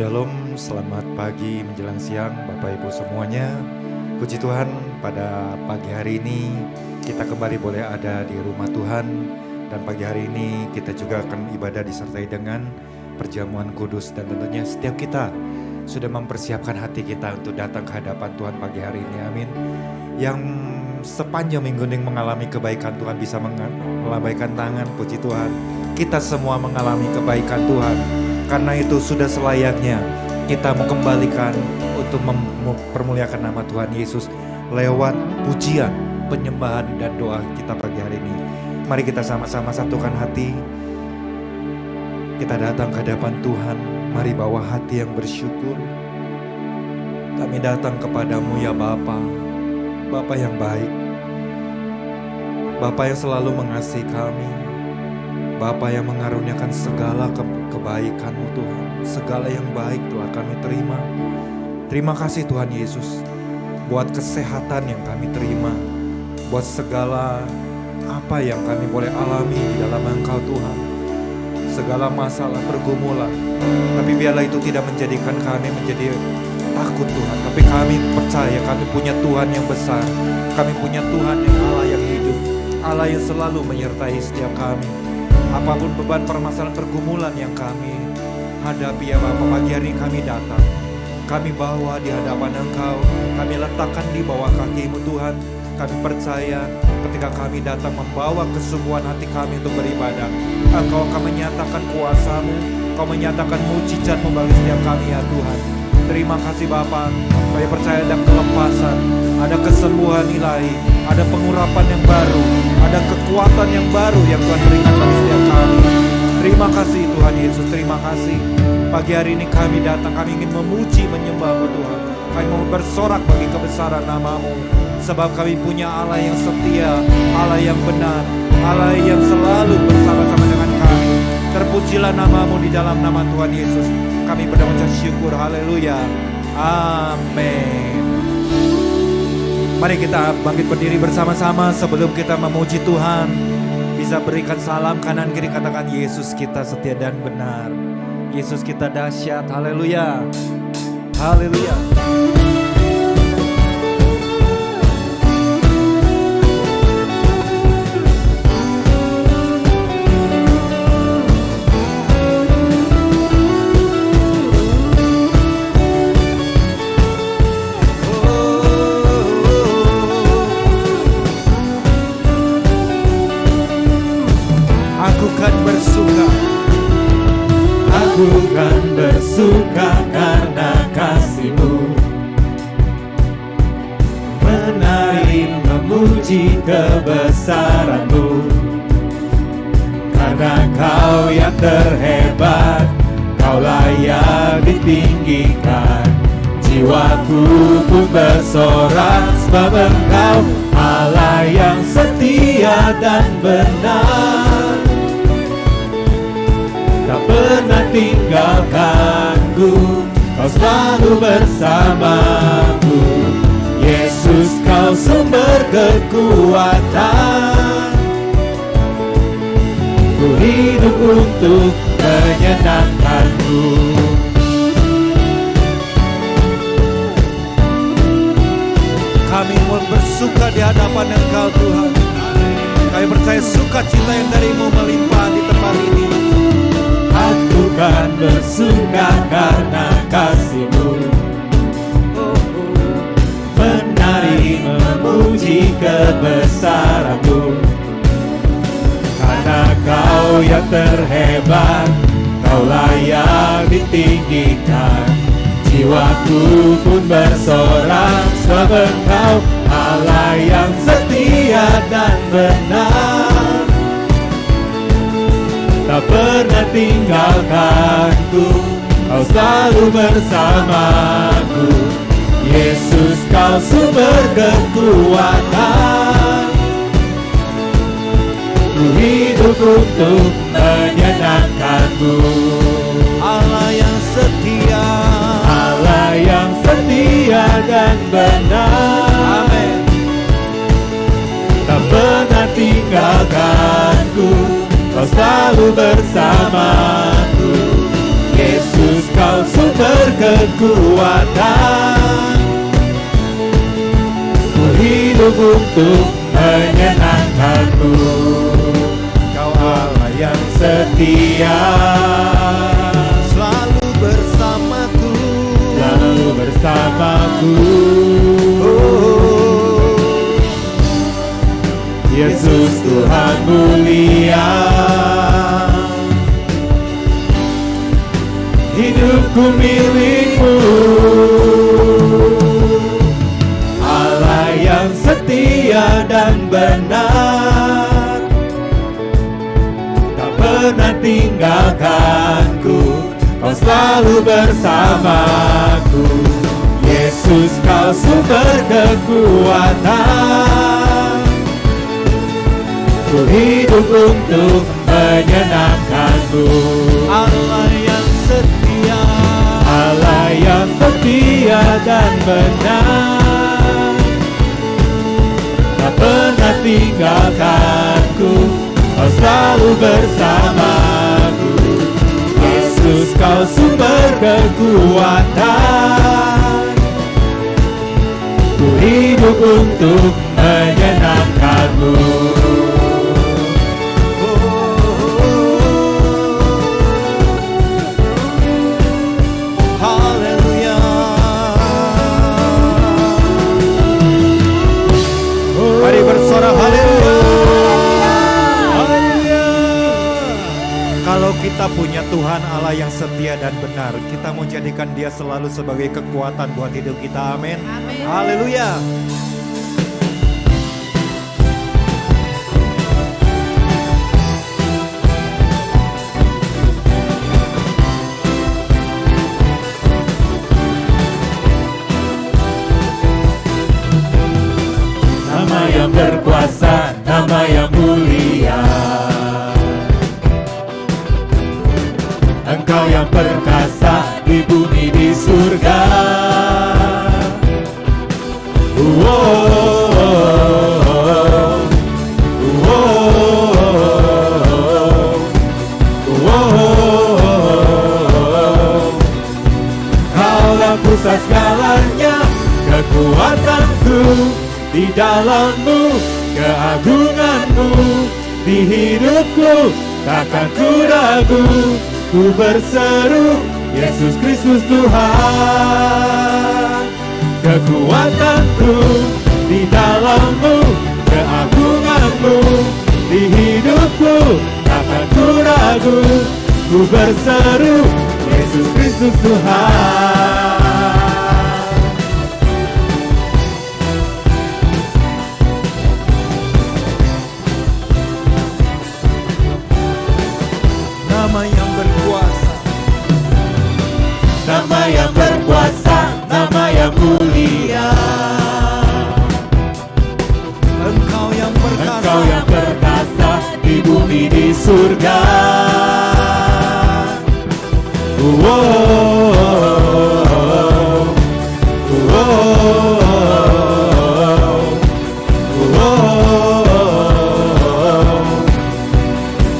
Shalom, selamat pagi menjelang siang Bapak Ibu semuanya. Puji Tuhan, pada pagi hari ini kita kembali boleh ada di rumah Tuhan. Dan pagi hari ini kita juga akan ibadah disertai dengan perjamuan kudus. Dan tentunya setiap kita sudah mempersiapkan hati kita untuk datang ke hadapan Tuhan pagi hari ini, amin. Yang sepanjang minggu ini mengalami kebaikan Tuhan bisa melambaikan tangan, puji Tuhan. Kita semua mengalami kebaikan Tuhan. Karena itu sudah selayaknya kita mengembalikan untuk mempermuliakan nama Tuhan Yesus lewat pujian, penyembahan dan doa kita pagi hari ini. Mari kita sama-sama satukan hati. Kita datang ke hadapan Tuhan. Mari bawa hati yang bersyukur. Kami datang kepadamu ya Bapa, Bapa yang baik, Bapa yang selalu mengasihi kami, Bapa yang mengaruniakan segala kebaikan-Mu Tuhan. Segala yang baik telah kami terima. Terima kasih Tuhan Yesus buat kesehatan yang kami terima, buat segala apa yang kami boleh alami di dalam Engkau Tuhan. Segala masalah, pergumulan, tapi biarlah itu tidak menjadikan kami menjadi takut Tuhan. Tapi kami percaya kami punya Tuhan yang besar. Kami punya Tuhan yang Allah yang hidup, Allah yang selalu menyertai setiap kami. Apapun beban permasalahan pergumulan yang kami hadapi ya Bapa, pagi hari ini kami datang. Kami bawa di hadapan Engkau, kami letakkan di bawah kaki-Mu Tuhan. Kami percaya ketika kami datang membawa kesungguhan hati kami untuk beribadah, Engkau akan menyatakan kuasa-Mu, Engkau menyatakan mujizat-Mu bagi setiap kami ya Tuhan. Terima kasih Bapa, kami percaya ada kelepasan, ada kesembuhan ilahi, ada pengurapan yang baru, ada kekuatan yang baru yang Tuhan berikan bagi setiap kami. Terima kasih Tuhan Yesus, terima kasih. Pagi hari ini kami datang, kami ingin memuji, menyembah-Mu Tuhan. Kami mau bersorak bagi kebesaran nama-Mu, sebab kami punya Allah yang setia, Allah yang benar, Allah yang selalu bersama-sama dengan kami. Terpujilah nama-Mu di dalam nama Tuhan Yesus. Kami mengucap syukur, haleluya, amin. Mari kita bangkit berdiri bersama-sama sebelum kita memuji Tuhan. Bisa berikan salam kanan kiri, katakan Yesus kita setia dan benar. Yesus kita dahsyat, haleluya, haleluya. Aku kan bersuka karena kasih-Mu, menari memuji kebesaran-Mu. Karena Kau yang terhebat, Kau layak ditinggikan. Jiwaku pun bersorak sebab Engkau Allah yang setia dan benar. Tak pernah tinggalkanku, Kau selalu bersamaku. Yesus, Kau sumber kekuatan. Ku hidup untuk menyenangkan-Mu. Kami mau bersuka di hadapan Engkau Tuhan. Kami percaya sukacita yang dari-Mu melimpah di tempat ini. Aku kan bersuka karena kasih-Mu, menari memuji kebesaran-Mu. Karena Kau yang terhebat, Kau layak ditinggikan. Jiwaku pun bersorak sebab Engkau Allah yang setia dan benar. Tak pernah tinggalkanku, Kau selalu bersamaku. Yesus, Kau sumber kekuatan. Ku hidup untuk menyenangkan-Mu. Allah yang setia, Allah yang setia dan benar. amin. Tak pernah tinggalkanku, Kau selalu bersamaku. Yesus, Kau sumber kekuatan. Ku hidup untuk menyenangkan-Mu. Kau Allah yang setia, selalu bersamaku. selalu bersamaku. Yesus Tuhan mulia, hidupku milik-Mu. Allah yang setia dan benar, tak pernah tinggalkanku. Kau selalu bersamaku. Yesus, Kau sumber kekuatan. Ku hidup untuk menyenangkan-Mu. Allah yang setia, Allah yang setia dan benar, tak pernah tinggalkanku. Kau selalu bersamaku. Yesus, Kau sumber kekuatan. Ku hidup untuk menyenangkan-Mu. haleluya. Mari bersorak haleluya. Kalau kita punya Tuhan Allah yang setia dan benar, kita mau jadikan Dia selalu sebagai kekuatan buat hidup kita. Amin. Haleluya. Nama yang berkuasa, nama yang mulia. Engkau yang perkasa di bumi di surga. Kaulah pusat segalanya, kekuatanku. Di dalam-Mu, keagungan-Mu. Di hidupku, takkan ku ragu. Ku berseru, Yesus Kristus Tuhan. Kekuatanku di dalam-Mu, keagungan-Mu. Di hidupku, takkan ku ragu. Ku berseru, Yesus Kristus Tuhan. Nama yang berkuasa, Nama yang berkuasa, nama yang mulia. Engkau yang perkasa, Engkau yang perkasa di bumi di surga.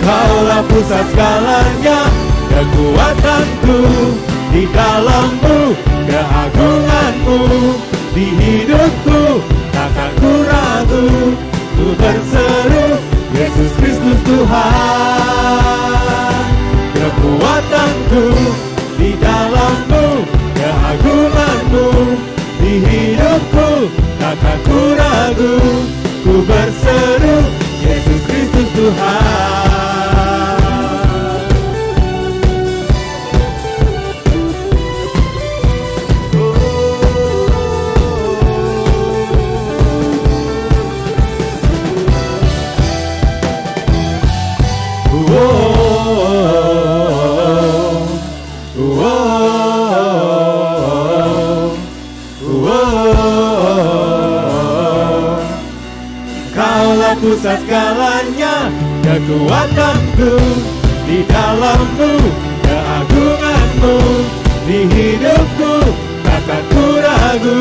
Kaulah pusat segalanya, kekuatanku. Di dalam-Mu, keagungan-Mu. Di hidupku, takkan ku ragu. Ku berseru, Yesus Kristus Tuhan. Kekuatanku di dalam-Mu, keagungan-Mu. Di hidupku, takkan ku ragu. Ku berseru, Yesus Kristus Tuhan. Kaulah pusat segalanya, kekuatanku. Di dalam-Mu, keagungan-Mu. Di hidupku, takkan ku ragu.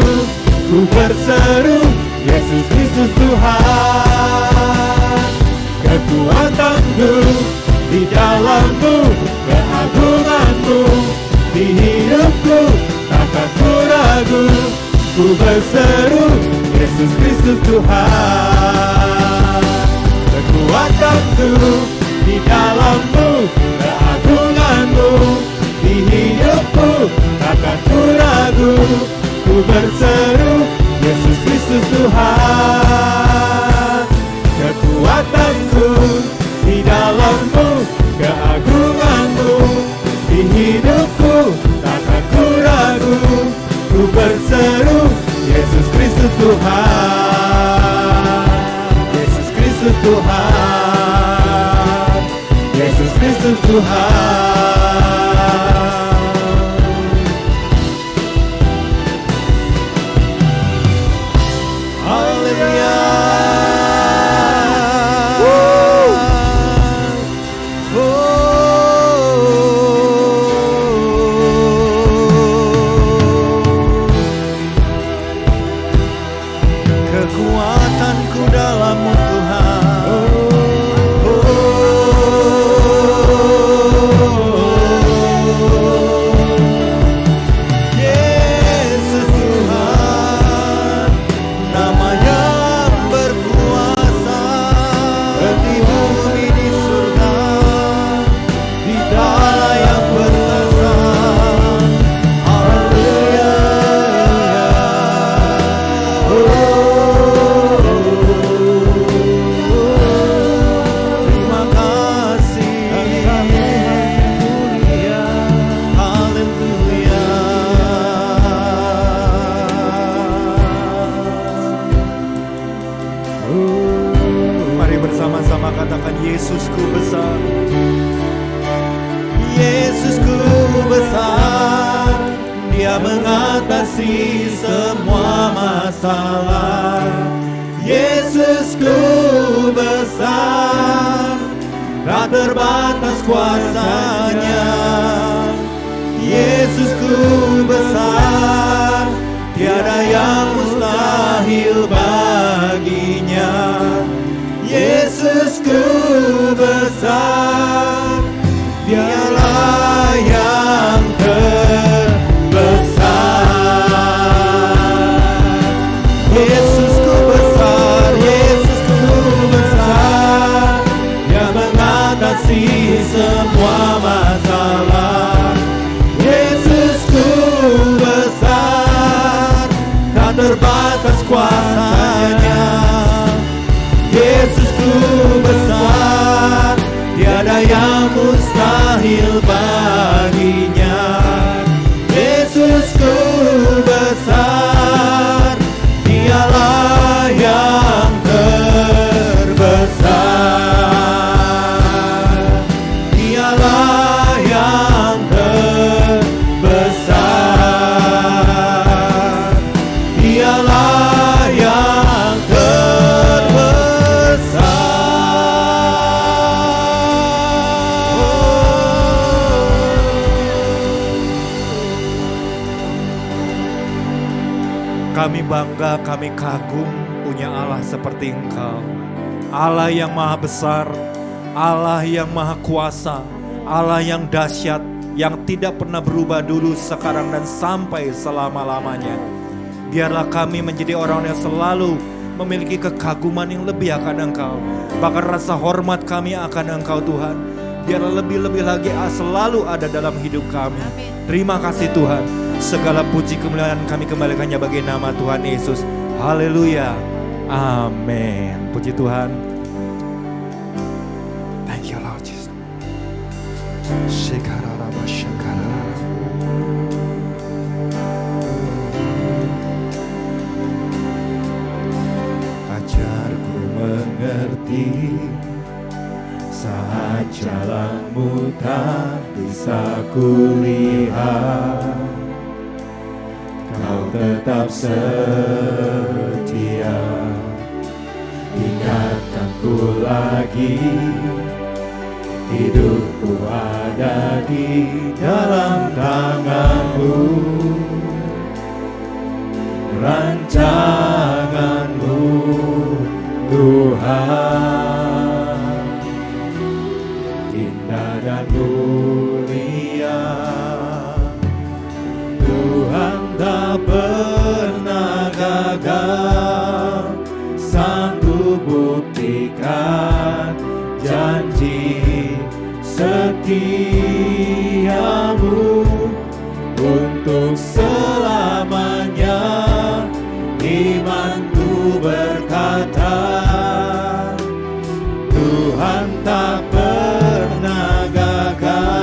Ku berseru, Yesus Kristus Tuhan. Kekuatanku di dalam-Mu, keagungan-Mu. Di di hidupku, takkan ku ragu, ku berseru, Yesus Kristus Tuhan. Kekuatanku di dalam-Mu, keagungan-Mu di hidupku, takkan ku ragu, ku berseru, Yesus Kristus Tuhan. Kekuatanku di dalam-Mu, keagungan-Mu di hidupku, takkan ku ragu, ku berseru, Yesus Kristus Tuhan. Yesus Kristus Tuhan. Yesus Kristus Tuhan. Haleluya. Kekuatanku dalam-Mu Tuhan. Yesus Tuhan, nama yang berkuasa di bumi di surga, di dalam yang berkuasa. Haleluya. Terima kasih. Haleluya. Mari bersama-sama katakan Yesusku besar. Yesusku besar, Dia mengatasi semua masalah. Yesusku besar, tak terbatas kuasanya. Yesusku besar, tiada yang mustahil baginya. Yesusku besar, Dialah yang terbesar. Yesusku besar, Yesusku besar, Dia mengatasi semua masalah. Yesusku besar, tak terbatas kuasanya. Yesusku besar, tiada yang mustahil baginya. Yesusku besar, Dialah yang terbesar. Dialah yang terbesar. Dialah yang Kami bangga, kami kagum punya Allah seperti Engkau. Allah yang maha besar, Allah yang maha kuasa, Allah yang dahsyat, yang tidak pernah berubah dulu, sekarang dan sampai selama-lamanya. Biarlah kami menjadi orang yang selalu memiliki kekaguman yang lebih akan Engkau. Bahkan rasa hormat kami akan Engkau Tuhan. Biarlah lebih-lebih lagi selalu ada dalam hidup kami. Terima kasih Tuhan. Segala puji kemuliaan kami kembalikannya bagi nama Tuhan Yesus. Haleluya. Amin. Puji Tuhan. Thank you Lord Jesus. Shekararaba shekarara. Ajarku mengerti saat jalanmu tak bisa kulihat. Kau tetap setia, ingatkanku lagi, hidupku ada di dalam tangan-Mu. Rancangan-Mu Tuhan, indah dan mulia. tak pernah gagal, sanggup buktikan janji setiamu untuk selamanya. Imanku berkata, Tuhan tak pernah gagal.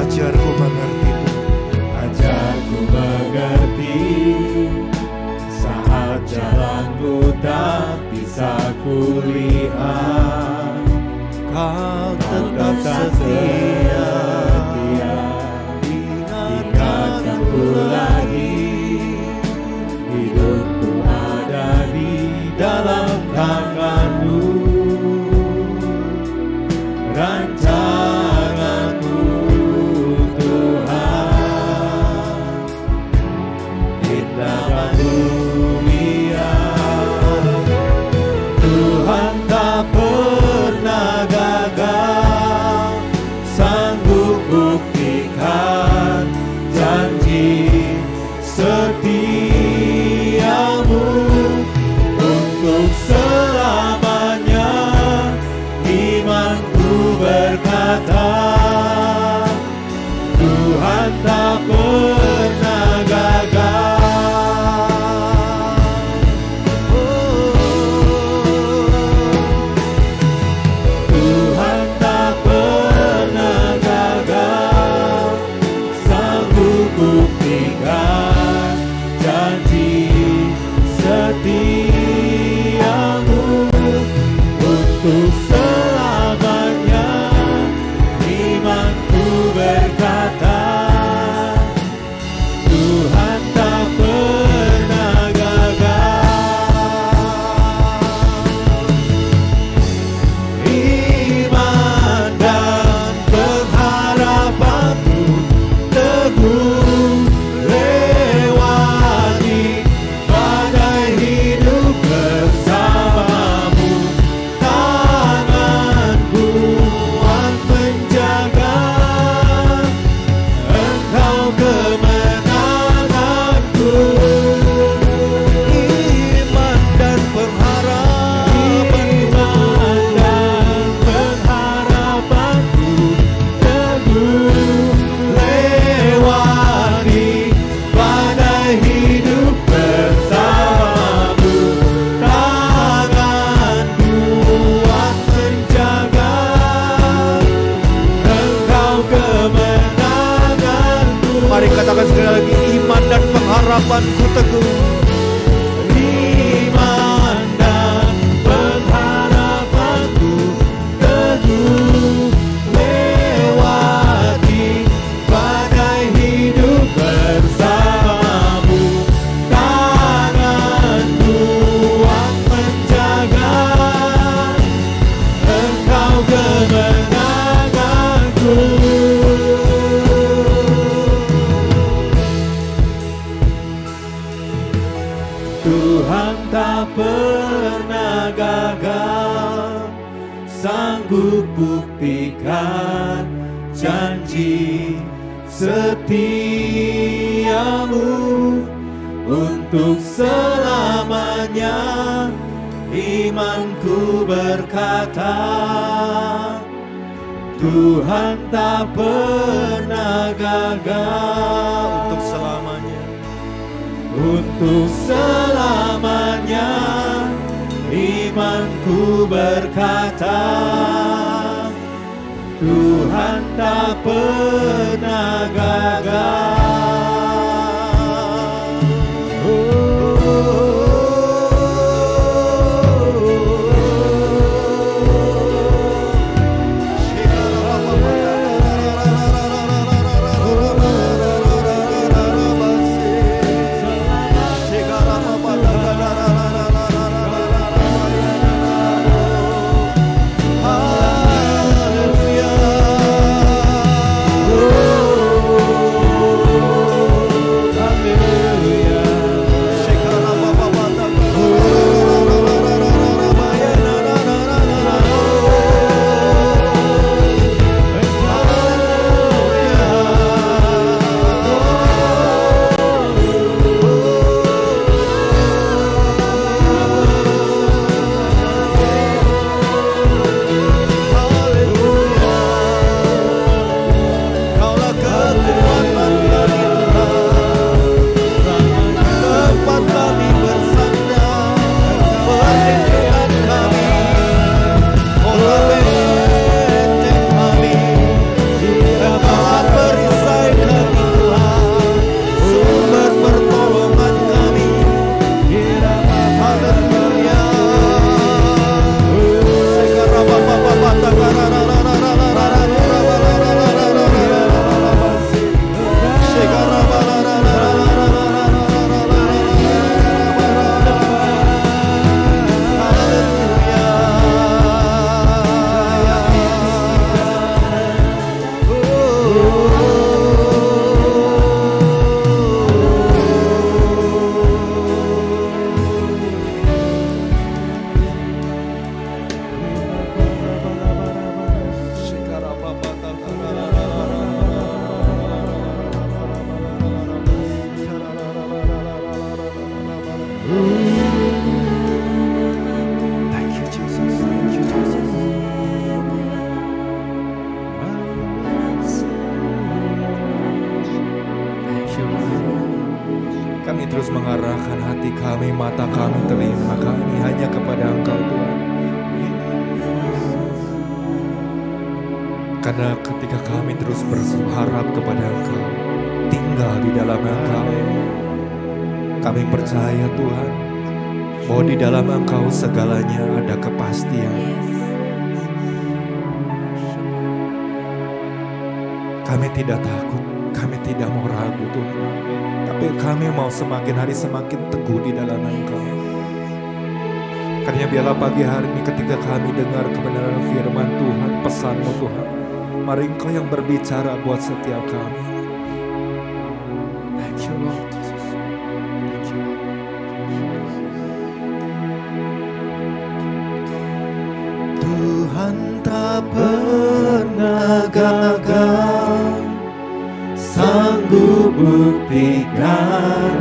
Ajarku mengerti, Ajarku mengerti saat jalanmu tak bisa kulihat. Kau Tetap setia, ingatkanku lagi. Hidupku ada di dalam tanganmu, rancanganmu Tuhan, indah dan mulia. Tuhan tak pernah gagal, sanggup buktikan janji setiamu untuk selamanya. Imanku berkata, Tuhan tak pernah gagal. Tuhan tak pernah gagal, sanggup buktikan janji setiamu untuk selamanya. Imanku berkata, Tuhan tak pernah gagal. Iman dan pengharapanku teguh lewati badai hidup bersamamu. Tanganku kuat menjaga, Engkau kemenanganku. iman dan pengharapan, Iman dan pengharapanku teguh lewati badai hidup bersamamu. Tanganku kuat menjaga, Engkau kemenanganku. Mari katakan sekali lagi, iman dan pengharapanku teguh. Iman dan pengharapanku teguh lewati badai hidup bersamamu. Tanganku kuat menjaga, Engkau kemenanganku. Tuhan tak pernah gagal, sanggup buktikan janji setiamu untuk selamanya. Imanku berkata, Tuhan tak pernah gagal Untuk selamanya, untuk selamanya. Imanku berkata, Tuhan tak pernah gagal. terus mengarahkan hati kami, mata kami, telinga kami hanya kepada Engkau Tuhan. Karena ketika kami terus berharap kepada Engkau, tinggal di dalam Engkau, kami percaya Tuhan, bahwa di dalam Engkau segalanya ada kepastian. Kami tidak takut, kami tidak mau ragu Tuhan. Tapi kami mau semakin hari semakin teguh di dalam Engkau. Karena biarlah pagi hari ini ketika kami dengar kebenaran firman Tuhan, pesan-Mu Tuhan, mari Engkau yang berbicara buat setiap kami. Thank you Lord Jesus. Thank you Lord. Tuhan tak pernah gagal, sanggup buktikan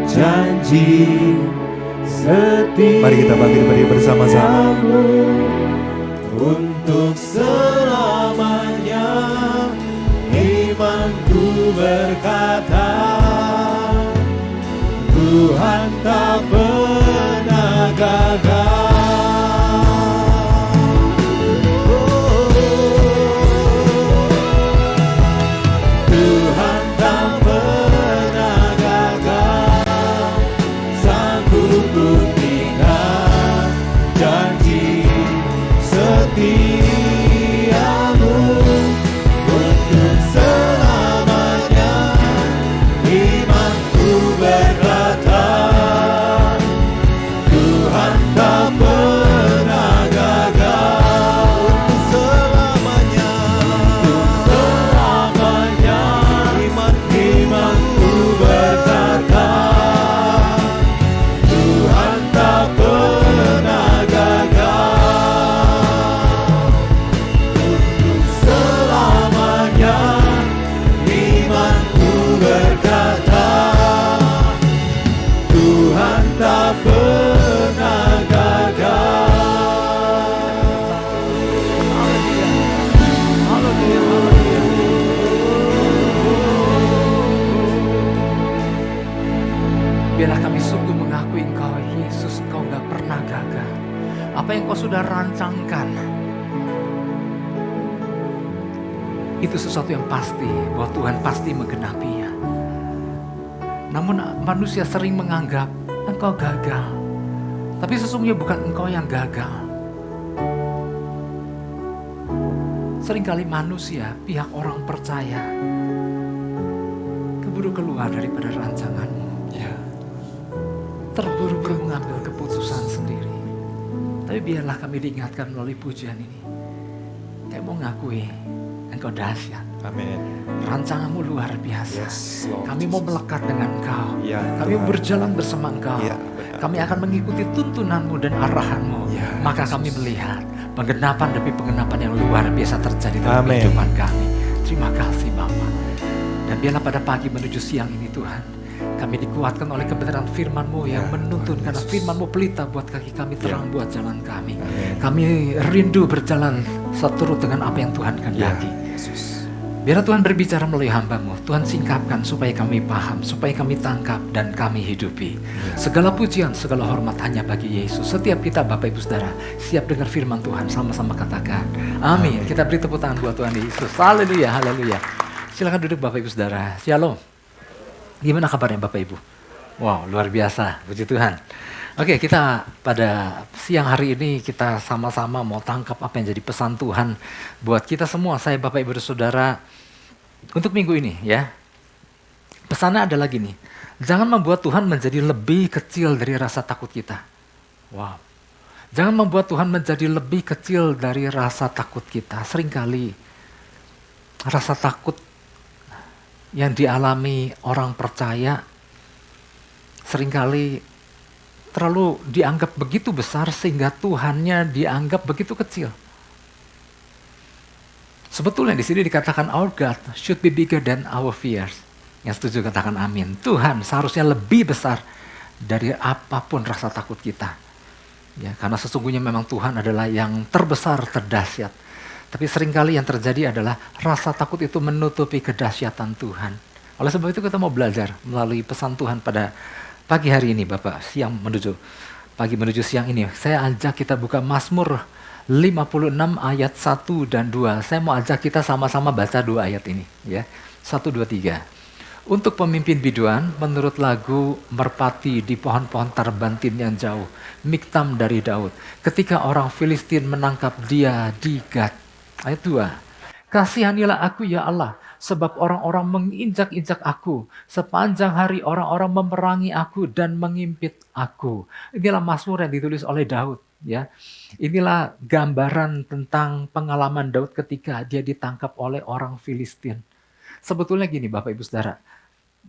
janji setia. Mari kita bangkit berdiri bersama-sama. Untuk selamanya imanku berkata, Tuhan tak pernah gagal. Tuhan tak pernah gagal, sanggup buktikan janji setiamu. Untuk selamanya imanku berkata, Tuhan tak pernah gagal. Untuk selamanya, untuk selamanya imanku berkata, Tuhan tak pernah gagal. Untuk selamanya imanku berkata, Tuhan tak pernah gagal. Biarlah kami sungguh mengakui Engkau, Yesus, Engkau gak pernah gagal. Apa yang Kau sudah rancangkan, itu sesuatu yang pasti, bahwa Tuhan pasti menggenapinya. Namun manusia sering menganggap Engkau gagal. Tapi sesungguhnya bukan Engkau yang gagal. Seringkali manusia, pihak orang percaya, keburu keluar daripada rancangan-Mu. Terburu-buru mengambil keputusan sendiri. Tapi biarlah kami diingatkan melalui pujian ini. Kami mau ngakui Engkau dahsyat. Amin. Rancangan-Mu luar biasa. Yes, Lord Kami mau melekat dengan Engkau. Ya, Kami mau Tuhan. berjalan bersama Engkau. Ya, benar. Kami akan mengikuti tuntunan-Mu dan arahan-Mu. Ya, Maka Yesus. kami melihat penggenapan demi penggenapan yang luar biasa terjadi dalam Amin. kehidupan kami. Terima kasih Bapa. Dan biarlah pada pagi menuju siang ini Tuhan, kami dikuatkan oleh kebenaran firman-Mu yang Ya, menuntun. Tuhan Karena Yesus. firman-Mu pelita buat kaki kami, terang buat jalan kami. Amin. Kami rindu berjalan seturut dengan apa yang Tuhan Ya, kehendaki. Yesus. Biarlah Tuhan berbicara melalui hamba-Mu. Tuhan singkapkan supaya kami paham, supaya kami tangkap dan kami hidupi. Segala pujian, segala hormat hanya bagi Yesus. Setiap kita Bapak Ibu Saudara siap dengar firman Tuhan, sama-sama katakan amin. Kita beri tepuk tangan buat Tuhan Yesus. Haleluya, haleluya. Silakan duduk Bapak Ibu Saudara. Shalom. Gimana kabarnya Bapak Ibu? Wow, luar biasa. Puji Tuhan. Oke, kita pada siang hari ini kita sama-sama mau tangkap apa yang jadi pesan Tuhan buat kita semua, saya Bapak Ibu Saudara, untuk minggu ini ya. Pesannya adalah gini, jangan membuat Tuhan menjadi lebih kecil dari rasa takut kita. Wow. Jangan membuat Tuhan menjadi lebih kecil dari rasa takut kita. Seringkali rasa takut yang dialami orang percaya seringkali terlalu dianggap begitu besar sehingga Tuhannya dianggap begitu kecil. Sebetulnya di sini dikatakan our God should be bigger than our fears. Yang setuju katakan amin. Tuhan seharusnya lebih besar dari apapun rasa takut kita. Ya, karena sesungguhnya memang Tuhan adalah yang terbesar, terdahsyat. Tapi seringkali yang terjadi adalah rasa takut itu menutupi kedahsyatan Tuhan. Oleh sebab itu kita mau belajar melalui pesan Tuhan pada pagi hari ini Bapak, pagi menuju siang ini. Saya ajak kita buka Mazmur 56 ayat 1 dan 2. Saya mau ajak kita sama-sama baca 2 ayat ini ya. 1, 2, 3. Untuk pemimpin biduan, menurut lagu merpati di pohon-pohon tarbantin yang jauh, Miktam dari Daud, ketika orang Filistin menangkap dia di Gat. Ayat 2. Kasihanilah aku ya Allah, sebab orang-orang menginjak-injak aku. Sepanjang hari orang-orang memerangi aku dan mengimpit aku. Inilah Mazmur yang ditulis oleh Daud. Ya, inilah gambaran tentang pengalaman Daud ketika dia ditangkap oleh orang Filistin. Sebetulnya gini Bapak Ibu Saudara,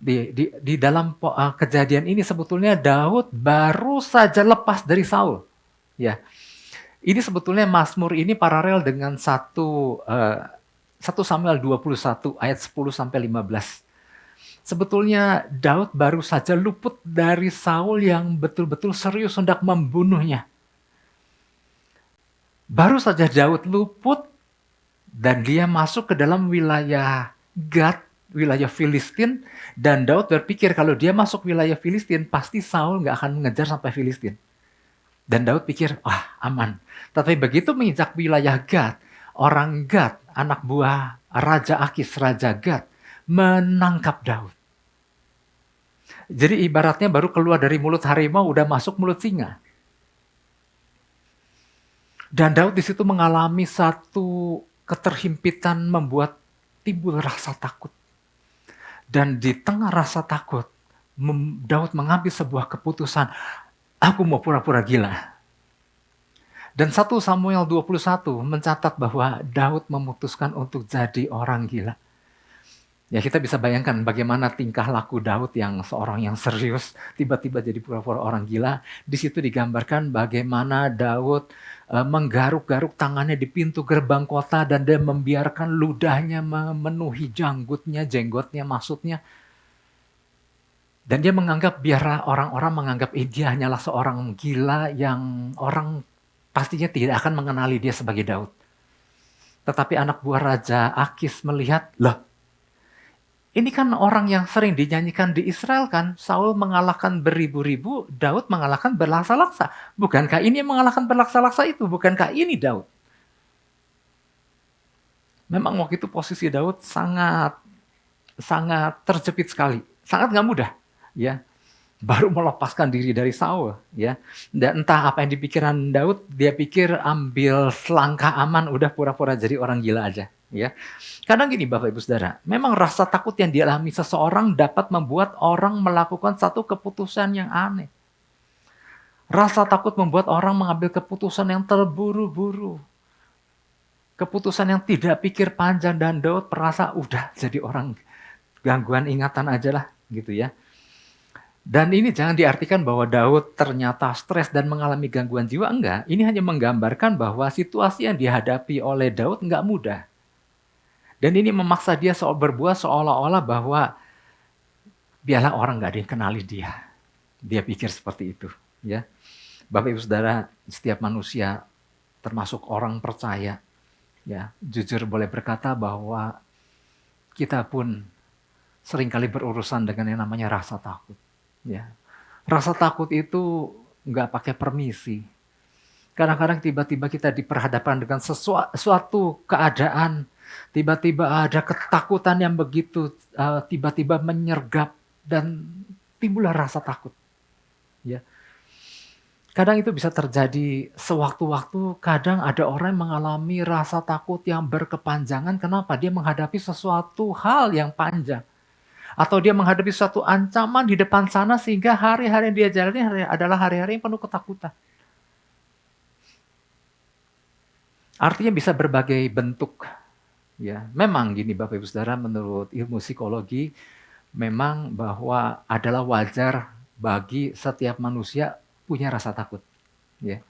di dalam kejadian ini sebetulnya Daud baru saja lepas dari Saul. Ya, ini sebetulnya Mazmur ini paralel dengan 1 Samuel 21 ayat 10 sampai 15. Sebetulnya Daud baru saja luput dari Saul yang betul-betul serius hendak membunuhnya. Baru saja Daud luput dan dia masuk ke dalam wilayah Gad, wilayah Filistin, dan Daud berpikir kalau dia masuk wilayah Filistin pasti Saul nggak akan mengejar sampai Filistin. Dan Daud pikir, aman. Tapi begitu menginjak wilayah Gad, orang Gad, anak buah Raja Akis, Raja Gad, menangkap Daud. Jadi ibaratnya baru keluar dari mulut harimau udah masuk mulut singa. Dan Daud di situ mengalami satu keterhimpitan membuat timbul rasa takut. Dan di tengah rasa takut, Daud mengambil sebuah keputusan, aku mau pura-pura gila. Dan 1 Samuel 21 mencatat bahwa Daud memutuskan untuk jadi orang gila. Ya kita bisa bayangkan bagaimana tingkah laku Daud yang seorang yang serius tiba-tiba jadi pura-pura orang gila. Di situ digambarkan bagaimana Daud menggaruk-garuk tangannya di pintu gerbang kota dan dia membiarkan ludahnya memenuhi jenggotnya maksudnya. Dan dia menganggap biar orang-orang menganggap dia hanyalah seorang gila yang orang pastinya tidak akan mengenali dia sebagai Daud. Tetapi anak buah Raja Akis melihat, ini kan orang yang sering dinyanyikan di Israel kan, Saul mengalahkan beribu-ribu, Daud mengalahkan berlaksa-laksa. Bukankah ini yang mengalahkan berlaksa-laksa itu? Bukankah ini Daud? Memang waktu itu posisi Daud sangat terjepit sekali, sangat gak mudah. Ya, baru melepaskan diri dari Saul. Ya, dan entah apa yang dipikiran Daud, dia pikir ambil selangkah aman, udah pura-pura jadi orang gila aja. Ya, kadang gini Bapak Ibu Saudara, memang rasa takut yang dialami seseorang dapat membuat orang melakukan satu keputusan yang aneh. Rasa takut membuat orang mengambil keputusan yang terburu-buru. Keputusan yang tidak pikir panjang, dan Daud merasa udah jadi orang gangguan ingatan aja lah gitu ya. Dan ini jangan diartikan bahwa Daud ternyata stres dan mengalami gangguan jiwa, enggak. Ini hanya menggambarkan bahwa situasi yang dihadapi oleh Daud enggak mudah. Dan ini memaksa dia berbuat seolah-olah bahwa biarlah orang nggak ada yang kenali dia. Dia pikir seperti itu. Ya, Bapak Ibu Saudara, setiap manusia termasuk orang percaya, ya jujur boleh berkata bahwa kita pun seringkali berurusan dengan yang namanya rasa takut. Ya, rasa takut itu nggak pakai permisi. Kadang-kadang tiba-tiba kita diperhadapkan dengan suatu keadaan. Tiba-tiba ada ketakutan yang begitu tiba-tiba menyergap dan timbullah rasa takut. Ya. Kadang itu bisa terjadi sewaktu-waktu, kadang ada orang yang mengalami rasa takut yang berkepanjangan. Kenapa? Dia menghadapi sesuatu hal yang panjang. Atau dia menghadapi suatu ancaman di depan sana sehingga hari-hari yang dia jalani adalah hari-hari yang penuh ketakutan. Artinya bisa berbagai bentuk. Ya, memang gini Bapak Ibu Saudara, menurut ilmu psikologi memang bahwa adalah wajar bagi setiap manusia punya rasa takut. Ya.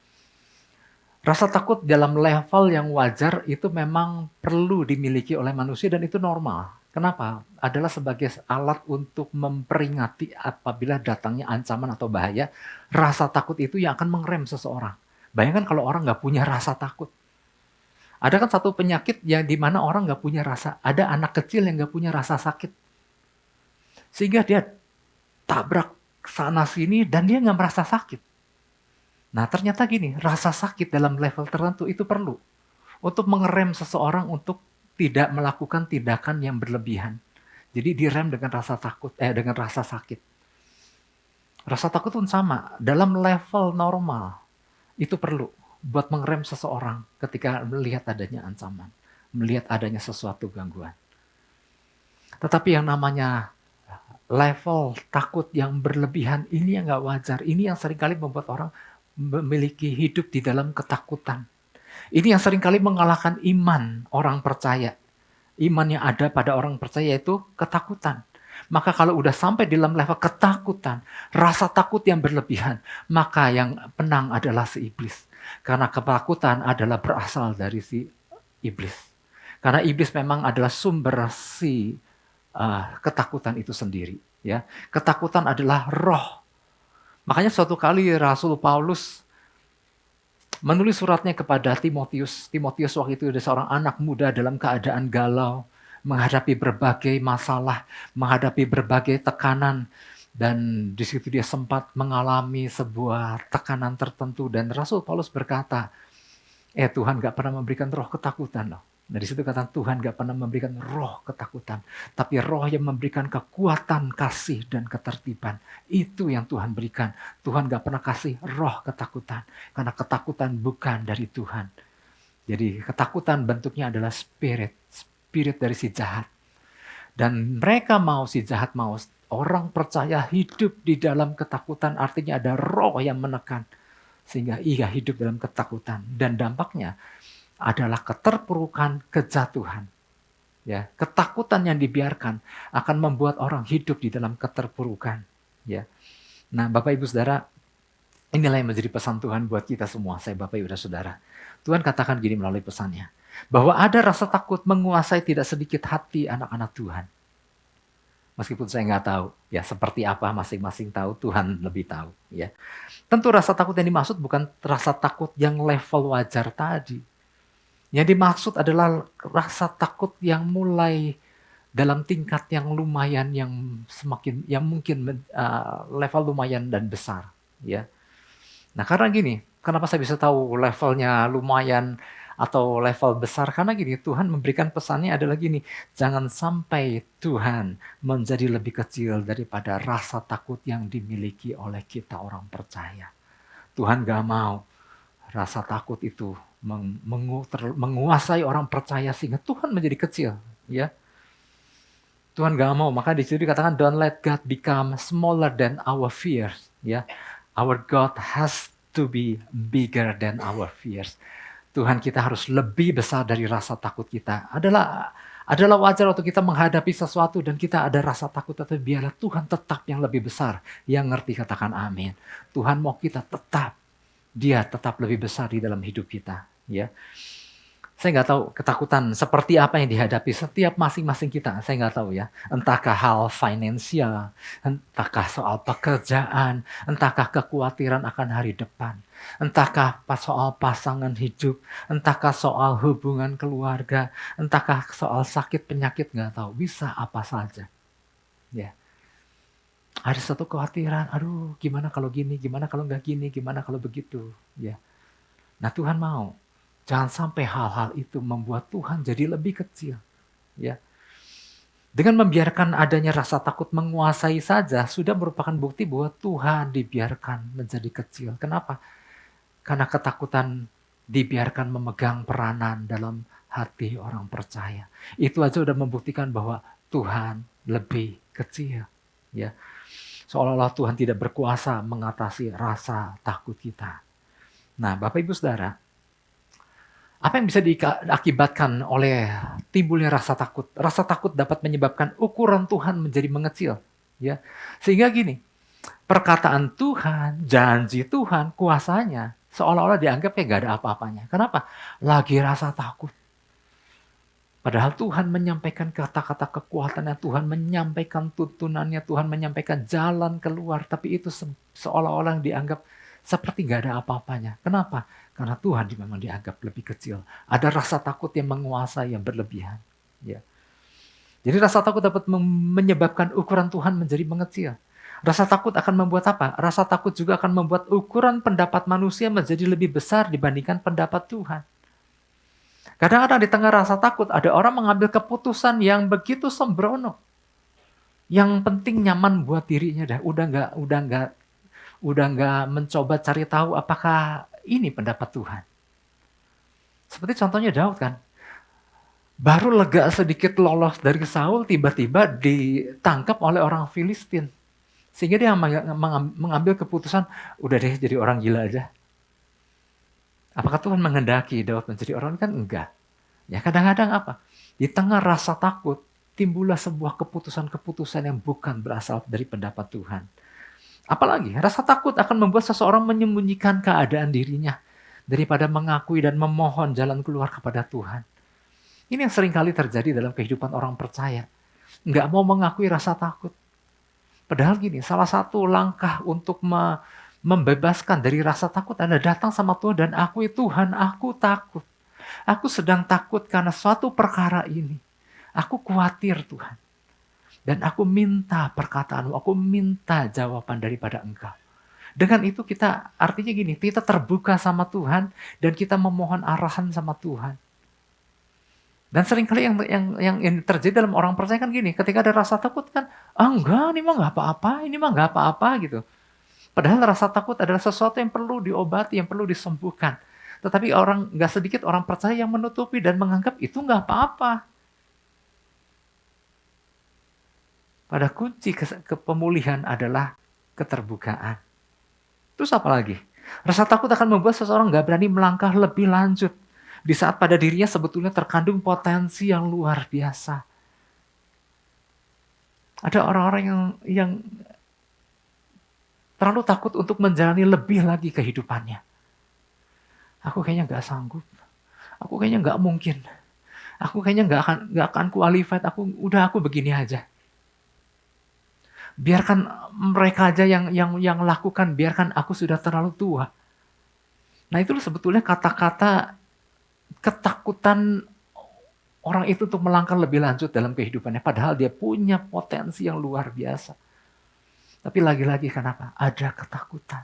Rasa takut dalam level yang wajar itu memang perlu dimiliki oleh manusia dan itu normal. Kenapa? Adalah sebagai alat untuk memperingati apabila datangnya ancaman atau bahaya. Rasa takut itu yang akan mengerem seseorang. Bayangkan kalau orang nggak punya rasa takut. Ada kan satu penyakit yang dimana orang nggak punya rasa. Ada anak kecil yang nggak punya rasa sakit. Sehingga dia tabrak sana sini dan dia nggak merasa sakit. Nah ternyata gini, rasa sakit dalam level tertentu itu perlu untuk mengerem seseorang untuk tidak melakukan tindakan yang berlebihan. Jadi direm dengan rasa takut, dengan rasa sakit. Rasa takut pun sama, dalam level normal itu perlu buat mengerem seseorang ketika melihat adanya ancaman, melihat adanya sesuatu gangguan. Tetapi yang namanya level takut yang berlebihan ini yang nggak wajar. Ini yang seringkali membuat orang memiliki hidup di dalam ketakutan. Ini yang seringkali mengalahkan iman orang percaya. Iman yang ada pada orang percaya itu ketakutan. Maka kalau udah sampai di dalam level ketakutan, rasa takut yang berlebihan, maka yang menang adalah si iblis. Karena ketakutan adalah berasal dari si iblis. Karena iblis memang adalah sumber si ketakutan itu sendiri. Ya, ketakutan adalah roh. Makanya suatu kali Rasul Paulus menulis suratnya kepada Timotius. Timotius waktu itu adalah seorang anak muda dalam keadaan galau, menghadapi berbagai masalah, menghadapi berbagai tekanan. Dan di situ dia sempat mengalami sebuah tekanan tertentu. Dan Rasul Paulus berkata, Tuhan gak pernah memberikan roh ketakutan loh. Nah di situ kata Tuhan gak pernah memberikan roh ketakutan. Tapi roh yang memberikan kekuatan, kasih, dan ketertiban. Itu yang Tuhan berikan. Tuhan gak pernah kasih roh ketakutan. Karena ketakutan bukan dari Tuhan. Jadi ketakutan bentuknya adalah spirit. Spirit dari si jahat. Dan mereka mau si jahat mau. Orang percaya hidup di dalam ketakutan. Artinya ada roh yang menekan. Sehingga ia hidup dalam ketakutan. Dan dampaknya adalah keterpurukan, kejatuhan. Ya, ketakutan yang dibiarkan akan membuat orang hidup di dalam keterpurukan. Ya. Nah, Bapak Ibu Saudara, inilah yang menjadi pesan Tuhan buat kita semua, saya Bapak Ibu dan Saudara. Tuhan katakan gini melalui pesannya, bahwa ada rasa takut menguasai tidak sedikit hati anak-anak Tuhan. Meskipun saya nggak tahu, ya seperti apa masing-masing tahu, Tuhan lebih tahu. Ya, tentu rasa takut yang dimaksud bukan rasa takut yang level wajar tadi. Yang dimaksud adalah rasa takut yang mulai dalam tingkat yang lumayan, yang mungkin level lumayan dan besar, ya. Nah, karena gini, kenapa saya bisa tahu levelnya lumayan atau level besar? Karena gini, Tuhan memberikan pesannya adalah gini, jangan sampai Tuhan menjadi lebih kecil daripada rasa takut yang dimiliki oleh kita orang percaya. Tuhan gak mau rasa takut itu menguasai orang percaya sehingga Tuhan menjadi kecil, ya. Tuhan gak mau, maka di situ dikatakan don't let God become smaller than our fears, ya. Our God has to be bigger than our fears. Tuhan kita harus lebih besar dari rasa takut kita. Adalah wajar waktu kita menghadapi sesuatu dan kita ada rasa takut, tapi biarlah Tuhan tetap yang lebih besar. Yang ngerti katakan amin. Tuhan mau kita tetap, Dia tetap lebih besar di dalam hidup kita. Ya, saya nggak tahu ketakutan seperti apa yang dihadapi setiap masing-masing kita. Saya nggak tahu ya. Entahkah hal finansial, entahkah soal pekerjaan, entahkah kekhawatiran akan hari depan, entahkah soal pasangan hidup, entahkah soal hubungan keluarga, entahkah soal sakit penyakit, nggak tahu. Bisa apa saja. Ya. Ada satu kekhawatiran, aduh gimana kalau gini, gimana kalau nggak gini, gimana kalau begitu. Ya. Nah Tuhan mau. Jangan sampai hal-hal itu membuat Tuhan jadi lebih kecil. Ya. Dengan membiarkan adanya rasa takut menguasai saja, sudah merupakan bukti bahwa Tuhan dibiarkan menjadi kecil. Kenapa? Karena ketakutan dibiarkan memegang peranan dalam hati orang percaya. Itu aja sudah membuktikan bahwa Tuhan lebih kecil. Ya. Seolah-olah Tuhan tidak berkuasa mengatasi rasa takut kita. Nah, Bapak Ibu Saudara, apa yang bisa diakibatkan oleh timbulnya rasa takut? Rasa takut dapat menyebabkan ukuran Tuhan menjadi mengecil, ya. Sehingga gini, perkataan Tuhan, janji Tuhan, kuasanya seolah-olah dianggap kayak gak ada apa-apanya. Kenapa? Lagi rasa takut. Padahal Tuhan menyampaikan kata-kata kekuatannya, Tuhan menyampaikan tuntunannya, Tuhan menyampaikan jalan keluar, tapi itu seolah-olah dianggap seperti gak ada apa-apanya. Kenapa? Karena Tuhan memang dianggap lebih kecil. Ada rasa takut yang menguasai yang berlebihan. Ya. Jadi rasa takut dapat menyebabkan ukuran Tuhan menjadi mengecil. Rasa takut akan membuat apa? Rasa takut juga akan membuat ukuran pendapat manusia menjadi lebih besar dibandingkan pendapat Tuhan. Kadang-kadang di tengah rasa takut ada orang mengambil keputusan yang begitu sembrono. Yang penting nyaman buat dirinya dah. Udah nggak mencoba cari tahu apakah ini pendapat Tuhan. Seperti contohnya Daud kan. Baru lega sedikit lolos dari Saul, tiba-tiba ditangkap oleh orang Filistin. Sehingga dia mengambil keputusan, udah deh jadi orang gila aja. Apakah Tuhan menghendaki Daud menjadi orang? Kan enggak. Ya kadang-kadang apa? Di tengah rasa takut, timbullah sebuah keputusan-keputusan yang bukan berasal dari pendapat Tuhan. Apalagi, rasa takut akan membuat seseorang menyembunyikan keadaan dirinya daripada mengakui dan memohon jalan keluar kepada Tuhan. Ini yang seringkali terjadi dalam kehidupan orang percaya. Nggak mau mengakui rasa takut. Padahal gini, salah satu langkah untuk membebaskan dari rasa takut adalah datang sama Tuhan dan akui, Tuhan, aku takut. Aku sedang takut karena suatu perkara ini. Aku khawatir Tuhan. Dan aku minta perkataan-Mu, aku minta jawaban daripada Engkau. Dengan itu kita, artinya gini, kita terbuka sama Tuhan dan kita memohon arahan sama Tuhan. Dan seringkali yang terjadi dalam orang percaya kan gini, ketika ada rasa takut kan, enggak, ini mah nggak apa-apa, ini mah nggak apa-apa gitu. Padahal rasa takut adalah sesuatu yang perlu diobati, yang perlu disembuhkan. Tetapi nggak sedikit orang percaya yang menutupi dan menganggap itu nggak apa-apa. Pada kunci kepemulihan adalah keterbukaan. Terus apa lagi? Rasa takut akan membuat seseorang nggak berani melangkah lebih lanjut. Di saat pada dirinya sebetulnya terkandung potensi yang luar biasa. Ada orang-orang yang terlalu takut untuk menjalani lebih lagi kehidupannya. Aku kayaknya nggak sanggup. Aku kayaknya nggak mungkin. Aku kayaknya nggak akan qualified. Aku begini aja. Biarkan mereka aja yang lakukan. Biarkan aku sudah terlalu tua. Nah itu sebetulnya kata-kata ketakutan orang itu untuk melangkah lebih lanjut dalam kehidupannya. Padahal dia punya potensi yang luar biasa. Tapi lagi-lagi kenapa? Ada ketakutan.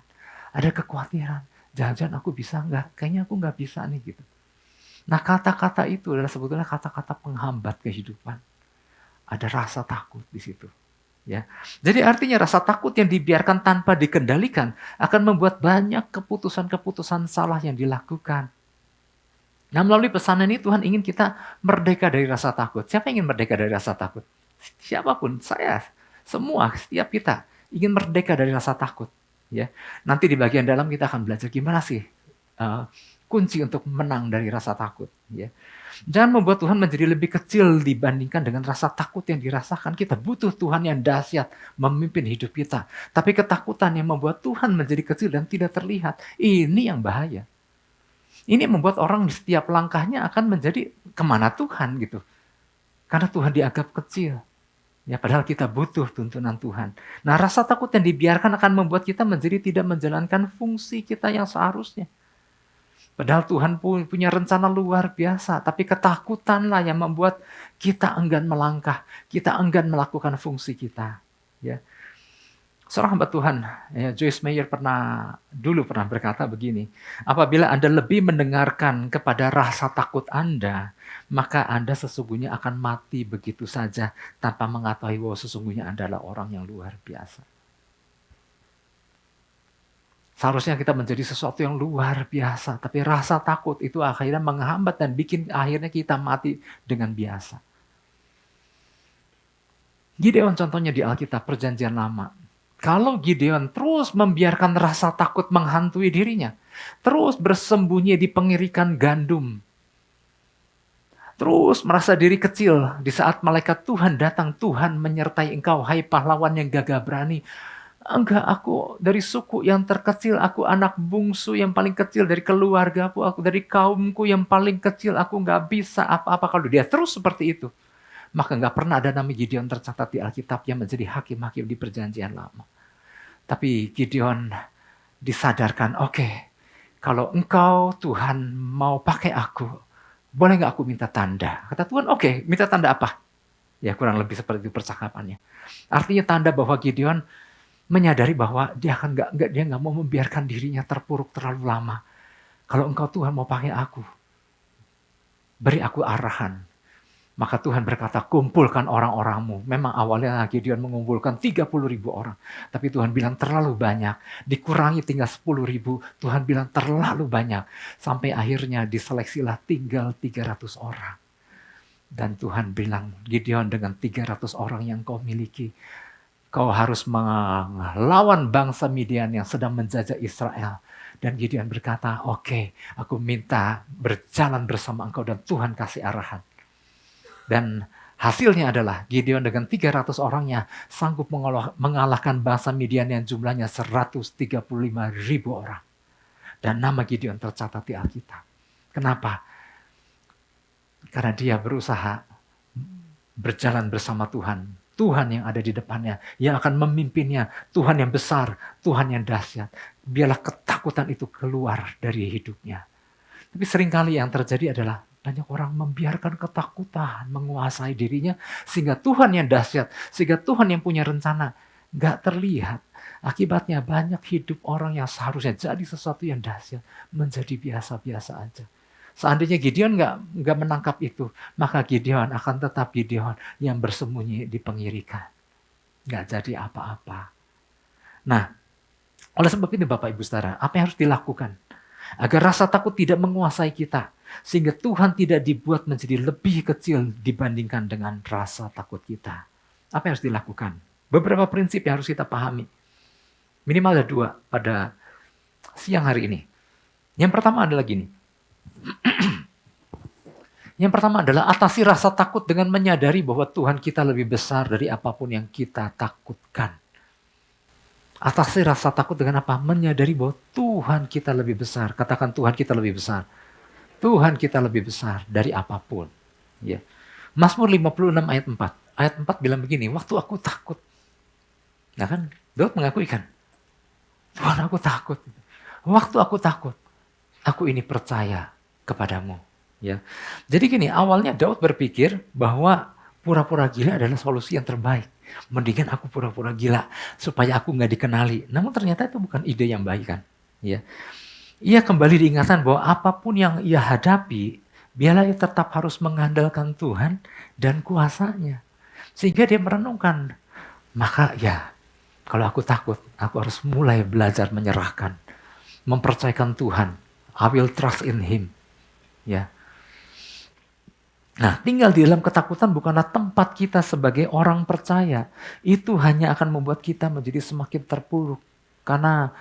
Ada kekhawatiran. Jangan-jangan aku bisa nggak? Kayaknya aku nggak bisa nih gitu. Nah kata-kata itu adalah sebetulnya kata-kata penghambat kehidupan. Ada rasa takut di situ. Ya. Jadi artinya rasa takut yang dibiarkan tanpa dikendalikan akan membuat banyak keputusan-keputusan salah yang dilakukan. Nah melalui pesanan ini Tuhan ingin kita merdeka dari rasa takut. Siapa yang ingin merdeka dari rasa takut? Siapapun, saya, semua, setiap kita ingin merdeka dari rasa takut. Ya, nanti di bagian dalam kita akan belajar gimana sih kunci untuk menang dari rasa takut. Ya. Jangan membuat Tuhan menjadi lebih kecil dibandingkan dengan rasa takut yang dirasakan. Kita butuh Tuhan yang dahsyat memimpin hidup kita. Tapi ketakutan yang membuat Tuhan menjadi kecil dan tidak terlihat, ini yang bahaya. Ini membuat orang di setiap langkahnya akan menjadi kemana Tuhan gitu. Karena Tuhan dianggap kecil. Ya, padahal kita butuh tuntunan Tuhan. Nah rasa takut yang dibiarkan akan membuat kita menjadi tidak menjalankan fungsi kita yang seharusnya. Padahal Tuhan punya rencana luar biasa. Tapi ketakutanlah yang membuat kita enggan melangkah. Kita enggan melakukan fungsi kita. Ya. Seorang hamba Tuhan, ya, Joyce Meyer dulu pernah berkata begini, apabila Anda lebih mendengarkan kepada rasa takut Anda, maka Anda sesungguhnya akan mati begitu saja tanpa mengetahui bahwa sesungguhnya Anda adalah orang yang luar biasa. Seharusnya kita menjadi sesuatu yang luar biasa, tapi rasa takut itu akhirnya menghambat dan bikin akhirnya kita mati dengan biasa. Gideon contohnya di Alkitab Perjanjian Lama. Kalau Gideon terus membiarkan rasa takut menghantui dirinya, terus bersembunyi di pengirikan gandum, terus merasa diri kecil di saat malaikat Tuhan datang, Tuhan menyertai engkau, hai pahlawan yang gagah berani. Enggak, aku dari suku yang terkecil, aku anak bungsu yang paling kecil dari keluarga aku dari kaumku yang paling kecil, aku nggak bisa apa-apa. Kalau dia terus seperti itu, maka nggak pernah ada nama Gideon tercatat di Alkitab yang menjadi hakim-hakim di Perjanjian Lama. Tapi Gideon disadarkan, oke, kalau engkau Tuhan mau pakai aku, boleh nggak aku minta tanda? Kata Tuhan, oke, minta tanda apa? Ya, kurang lebih seperti itu percakapannya. Artinya tanda bahwa Gideon menyadari bahwa dia nggak mau membiarkan dirinya terpuruk terlalu lama. Kalau engkau Tuhan mau pakai aku, beri aku arahan. Maka Tuhan berkata, kumpulkan orang-orangmu. Memang awalnya Gideon mengumpulkan 30.000 orang. Tapi Tuhan bilang terlalu banyak. Dikurangi tinggal 10.000. Tuhan bilang terlalu banyak. Sampai akhirnya diseleksilah tinggal 300 orang. Dan Tuhan bilang, Gideon, dengan 300 orang yang kau miliki, kau harus melawan bangsa Midian yang sedang menjajah Israel. Dan Gideon berkata, oke, aku minta berjalan bersama engkau dan Tuhan kasih arahan. Dan hasilnya adalah Gideon dengan 300 orangnya sanggup mengalahkan bangsa Midian yang jumlahnya 135.000 orang. Dan nama Gideon tercatat di Alkitab. Kenapa? Karena dia berusaha berjalan bersama Tuhan. Tuhan yang ada di depannya, yang akan memimpinnya. Tuhan yang besar, Tuhan yang dahsyat. Biarlah ketakutan itu keluar dari hidupnya. Tapi seringkali yang terjadi adalah banyak orang membiarkan ketakutan menguasai dirinya, sehingga Tuhan yang dahsyat, sehingga Tuhan yang punya rencana gak terlihat. Akibatnya banyak hidup orang yang seharusnya jadi sesuatu yang dahsyat menjadi biasa-biasa aja. Seandainya Gideon nggak menangkap itu, maka Gideon akan tetap Gideon yang bersembunyi di pengirikan. Nggak jadi apa-apa. Nah, oleh sebab itu Bapak Ibu Saudara, apa yang harus dilakukan? Agar rasa takut tidak menguasai kita. Sehingga Tuhan tidak dibuat menjadi lebih kecil dibandingkan dengan rasa takut kita. Apa yang harus dilakukan? Beberapa prinsip yang harus kita pahami. Minimal ada 2 pada siang hari ini. Yang pertama adalah gini. Yang pertama adalah atasi rasa takut dengan menyadari bahwa Tuhan kita lebih besar dari apapun yang kita takutkan. Atasi rasa takut dengan apa? Menyadari bahwa Tuhan kita lebih besar. Katakan Tuhan kita lebih besar. Tuhan kita lebih besar dari apapun. Ya. Mazmur 56 ayat 4. Ayat 4 bilang begini, waktu aku takut. Nah kan, Daud mengakui kan, Tuhan aku takut. Waktu aku takut, aku ini percaya kepadamu. Ya. Jadi gini, awalnya Daud berpikir bahwa pura-pura gila adalah solusi yang terbaik. Mendingan aku pura-pura gila supaya aku nggak dikenali. Namun ternyata itu bukan ide yang baik kan. Ya. Ia kembali diingatkan bahwa apapun yang ia hadapi, biarlah ia tetap harus mengandalkan Tuhan dan kuasanya. Sehingga dia merenungkan, maka ya kalau aku takut, aku harus mulai belajar menyerahkan. Mempercayakan Tuhan. I will trust in Him. Ya. Nah, tinggal di dalam ketakutan bukanlah tempat kita sebagai orang percaya. Itu hanya akan membuat kita menjadi semakin terpuruk. Karena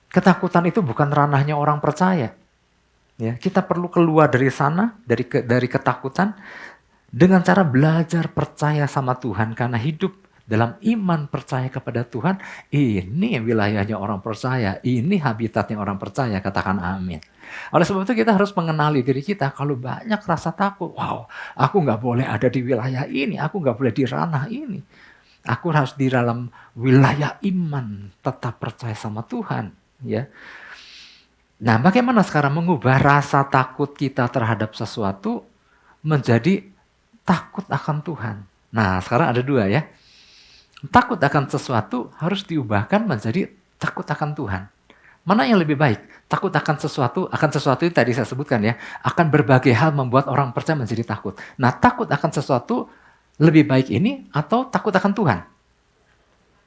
ketakutan itu bukan ranahnya orang percaya. Ya, kita perlu keluar dari sana, dari ketakutan, dengan cara belajar percaya sama Tuhan. Karena hidup dalam iman percaya kepada Tuhan, ini wilayahnya orang percaya, ini habitatnya orang percaya, katakan amin. Oleh sebab itu kita harus mengenali diri kita, kalau banyak rasa takut, wow, aku gak boleh ada di wilayah ini, aku gak boleh di ranah ini. Aku harus di dalam wilayah iman, tetap percaya sama Tuhan. Ya. Nah, bagaimana sekarang mengubah rasa takut kita terhadap sesuatu menjadi takut akan Tuhan? Nah, sekarang ada 2 ya. Takut akan sesuatu harus diubahkan menjadi takut akan Tuhan. Mana yang lebih baik? Takut akan sesuatu itu tadi saya sebutkan ya, akan berbagai hal membuat orang percaya menjadi takut. Nah, takut akan sesuatu lebih baik ini atau takut akan Tuhan?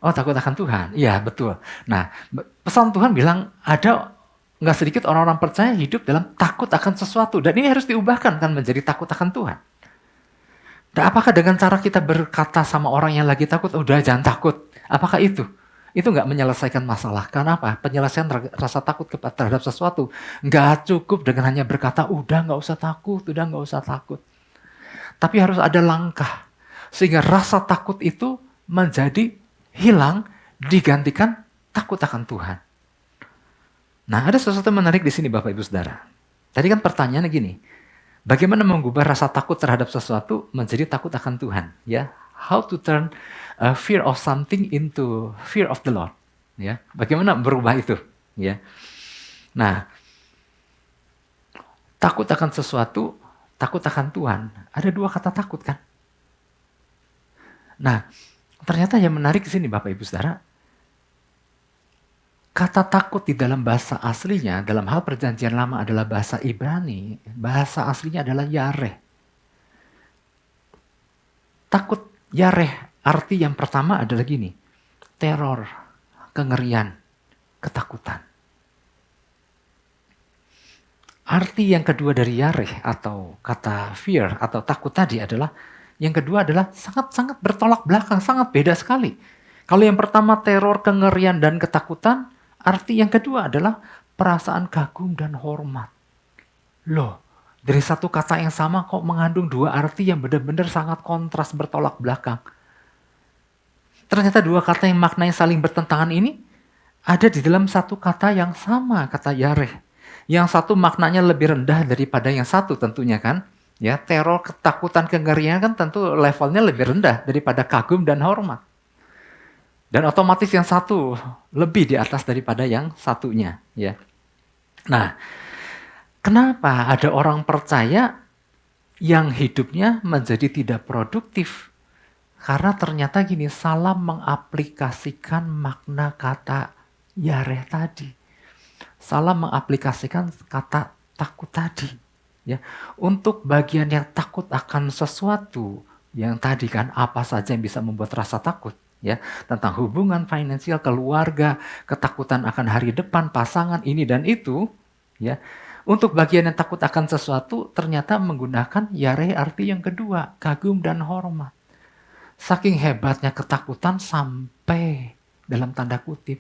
Oh, takut akan Tuhan. Iya, betul. Nah, pesan Tuhan bilang ada nggak sedikit orang-orang percaya hidup dalam takut akan sesuatu. Dan ini harus diubahkan kan menjadi takut akan Tuhan. Dan apakah dengan cara kita berkata sama orang yang lagi takut, udah jangan takut. Apakah itu? Itu nggak menyelesaikan masalah. Karena apa? Penyelesaian rasa takut terhadap sesuatu nggak cukup dengan hanya berkata, udah nggak usah takut, udah nggak usah takut. Tapi harus ada langkah. Sehingga rasa takut itu menjadi hilang, digantikan takut akan Tuhan. Nah, ada sesuatu menarik di sini Bapak Ibu Saudara. Tadi kan pertanyaannya gini, bagaimana mengubah rasa takut terhadap sesuatu menjadi takut akan Tuhan? Ya, how to turn fear of something into fear of the Lord? Ya, bagaimana berubah itu? Ya, nah, takut akan sesuatu, takut akan Tuhan. Ada 2 kata takut kan? Nah, ternyata yang menarik di sini Bapak Ibu Saudara, kata takut di dalam bahasa aslinya, dalam hal perjanjian lama adalah bahasa Ibrani, bahasa aslinya adalah yareh. Takut yareh, arti yang pertama adalah gini, teror, kengerian, ketakutan. Arti yang kedua dari yareh atau kata fear atau takut tadi adalah, yang kedua adalah sangat-sangat bertolak belakang, sangat beda sekali. Kalau yang pertama teror, kengerian, dan ketakutan, arti yang kedua adalah perasaan kagum dan hormat. Loh, dari satu kata yang sama kok mengandung dua arti yang benar-benar sangat kontras, bertolak belakang. Ternyata dua kata yang maknanya saling bertentangan ini ada di dalam satu kata yang sama, kata yareh. Yang satu maknanya lebih rendah daripada yang satu tentunya kan. Ya, teror, ketakutan, kengerian kan tentu levelnya lebih rendah daripada kagum dan hormat. Dan otomatis yang satu lebih di atas daripada yang satunya. Ya. Nah, kenapa ada orang percaya yang hidupnya menjadi tidak produktif? Karena ternyata gini, salah mengaplikasikan makna kata yareh tadi. Salah mengaplikasikan kata takut tadi. Ya. Untuk bagian yang takut akan sesuatu, yang tadi kan apa saja yang bisa membuat rasa takut. Ya, tentang hubungan finansial, keluarga, ketakutan akan hari depan, pasangan ini dan itu, ya. Untuk bagian yang takut akan sesuatu ternyata menggunakan yareh arti yang kedua, kagum dan hormat. Saking hebatnya ketakutan sampai dalam tanda kutip,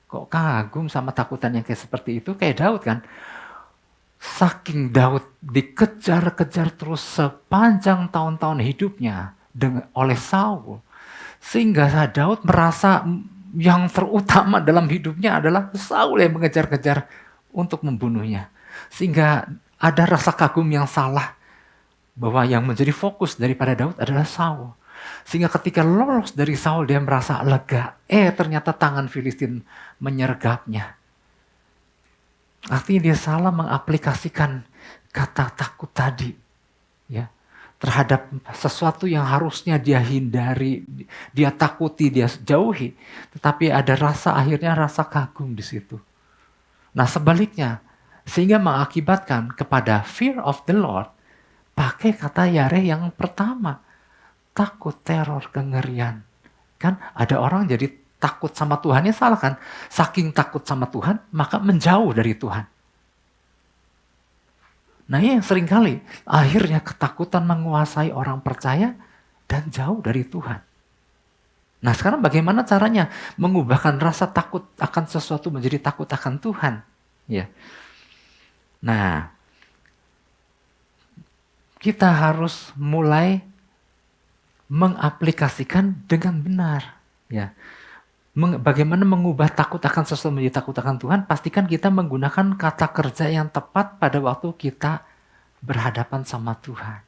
kok kagum sama takutan yang kayak seperti itu, kayak Daud kan. Saking Daud dikejar-kejar terus sepanjang tahun-tahun hidupnya oleh Saul. Sehingga Daud merasa yang terutama dalam hidupnya adalah Saul yang mengejar-kejar untuk membunuhnya. Sehingga ada rasa kagum yang salah bahwa yang menjadi fokus daripada Daud adalah Saul. Sehingga ketika lolos dari Saul dia merasa lega. Ternyata tangan Filistin menyergapnya. Artinya dia salah mengaplikasikan kata takut tadi. Ya. Terhadap sesuatu yang harusnya dia hindari, dia takuti, dia jauhi. Tetapi ada akhirnya rasa kagum di situ. Nah sebaliknya, sehingga mengakibatkan kepada fear of the Lord, pakai kata yareh yang pertama. Takut, teror, kengerian. Kan ada orang jadi takut sama Tuhannya salah kan? Saking takut sama Tuhan, maka menjauh dari Tuhan. Nah ini yang seringkali akhirnya ketakutan menguasai orang percaya dan jauh dari Tuhan. Nah sekarang bagaimana caranya mengubahkan rasa takut akan sesuatu menjadi takut akan Tuhan? Ya. Nah, kita harus mulai mengaplikasikan dengan benar. Ya. Bagaimana mengubah takut akan sesuatu menjadi takut akan Tuhan? Pastikan kita menggunakan kata kerja yang tepat pada waktu kita berhadapan sama Tuhan.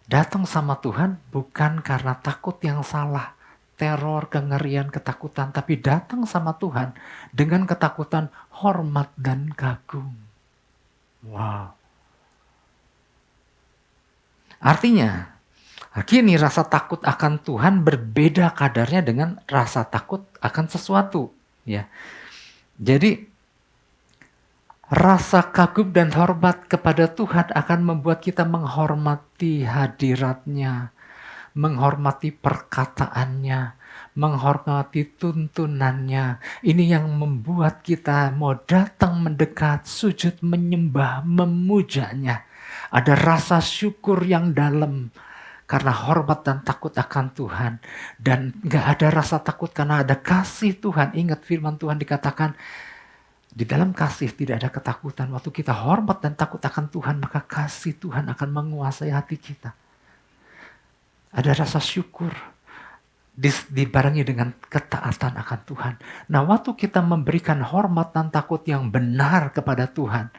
Datang sama Tuhan bukan karena takut yang salah, teror, kengerian, ketakutan, tapi datang sama Tuhan dengan ketakutan, hormat, dan kagum. Wow. Artinya, kini rasa takut akan Tuhan berbeda kadarnya dengan rasa takut akan sesuatu. Ya. Jadi rasa kagum dan hormat kepada Tuhan akan membuat kita menghormati hadirat-Nya, menghormati perkataannya, menghormati tuntunannya. Ini yang membuat kita mau datang mendekat, sujud, menyembah, memujanya. Ada rasa syukur yang dalam. Karena hormat dan takut akan Tuhan. Dan gak ada rasa takut karena ada kasih Tuhan. Ingat firman Tuhan dikatakan, di dalam kasih tidak ada ketakutan. Waktu kita hormat dan takut akan Tuhan, maka kasih Tuhan akan menguasai hati kita. Ada rasa syukur. Dibarengi dengan ketaatan akan Tuhan. Nah waktu kita memberikan hormat dan takut yang benar kepada Tuhan,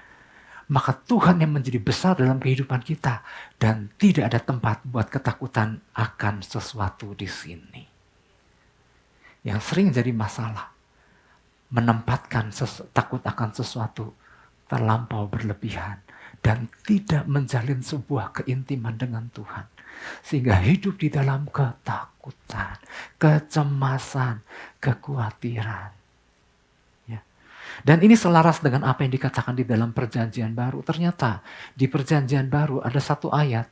maka Tuhan yang menjadi besar dalam kehidupan kita dan tidak ada tempat buat ketakutan akan sesuatu di sini. Yang sering jadi masalah, menempatkan takut akan sesuatu terlampau berlebihan dan tidak menjalin sebuah keintiman dengan Tuhan. Sehingga hidup di dalam ketakutan, kecemasan, kekhawatiran. Ya. Dan ini selaras dengan apa yang dikatakan di dalam Perjanjian Baru. Ternyata di Perjanjian Baru ada satu ayat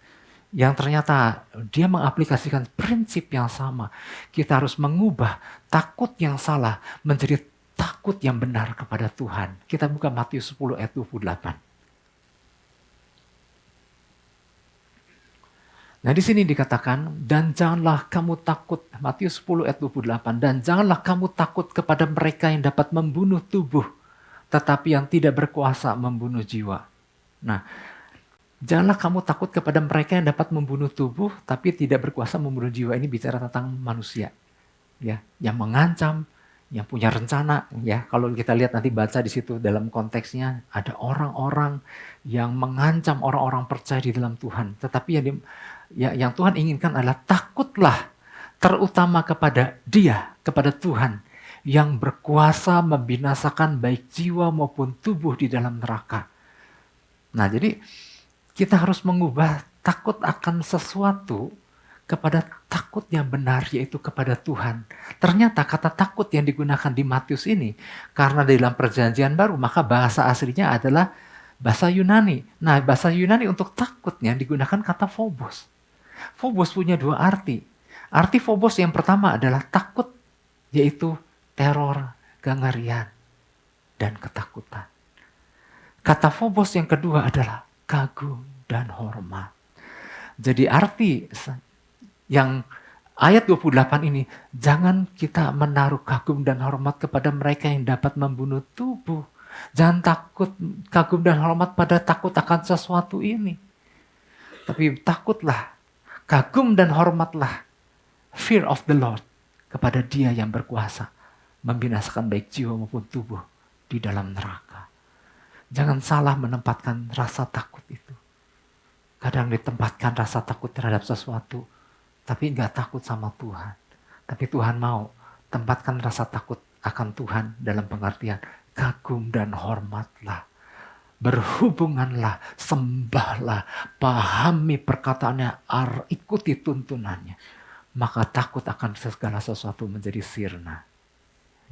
yang ternyata dia mengaplikasikan prinsip yang sama. Kita harus mengubah takut yang salah menjadi takut yang benar kepada Tuhan. Kita buka Matius 10 ayat 28. Nah di sini dikatakan, dan janganlah kamu takut, Matius 10 ayat 28, dan janganlah kamu takut kepada mereka yang dapat membunuh tubuh, tetapi yang tidak berkuasa membunuh jiwa. Nah, janganlah kamu takut kepada mereka yang dapat membunuh tubuh, tapi tidak berkuasa membunuh jiwa. Ini bicara tentang manusia, ya, yang mengancam, yang punya rencana, ya. Kalau kita lihat nanti baca di situ dalam konteksnya, ada orang-orang yang mengancam orang-orang percaya di dalam Tuhan, tetapi yang Tuhan inginkan adalah takutlah terutama kepada Dia, kepada Tuhan yang berkuasa membinasakan baik jiwa maupun tubuh di dalam neraka. Nah, jadi kita harus mengubah takut akan sesuatu kepada takut yang benar, yaitu kepada Tuhan. Ternyata kata takut yang digunakan di Matius ini, karena di dalam Perjanjian Baru, maka bahasa aslinya adalah bahasa Yunani. Nah, bahasa Yunani untuk takutnya digunakan kata phobos. Phobos punya dua arti. Arti phobos yang pertama adalah takut, yaitu teror, kengerian, dan ketakutan. Kata phobos yang kedua adalah kagum dan hormat. Jadi arti yang ayat 28 ini, jangan kita menaruh kagum dan hormat kepada mereka yang dapat membunuh tubuh. Jangan takut kagum dan hormat pada takut akan sesuatu ini. Tapi takutlah, kagum dan hormatlah, fear of the Lord, kepada Dia yang berkuasa membinasakan baik jiwa maupun tubuh di dalam neraka. Jangan salah menempatkan rasa takut itu. Kadang ditempatkan rasa takut terhadap sesuatu, tapi nggak takut sama Tuhan. Tapi Tuhan mau tempatkan rasa takut akan Tuhan dalam pengertian kagum dan hormatlah. Berhubunganlah, sembahlah, pahami perkataannya, ikuti tuntunannya. Maka takut akan segala sesuatu menjadi sirna.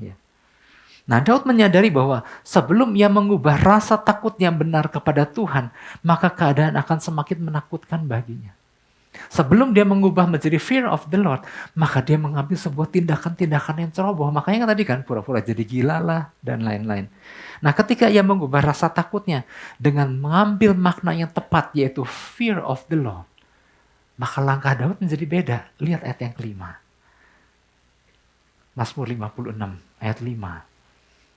Ya. Nah, Daud menyadari bahwa sebelum ia mengubah rasa takut yang benar kepada Tuhan, maka keadaan akan semakin menakutkan baginya. Sebelum dia mengubah menjadi fear of the Lord, maka dia mengambil sebuah tindakan-tindakan yang ceroboh. Makanya tadi kan pura-pura jadi gila lah dan lain-lain. Nah, ketika ia mengubah rasa takutnya dengan mengambil makna yang tepat, yaitu fear of the Lord, maka langkah Daud menjadi beda. Lihat ayat yang kelima. Mazmur 56 ayat 5.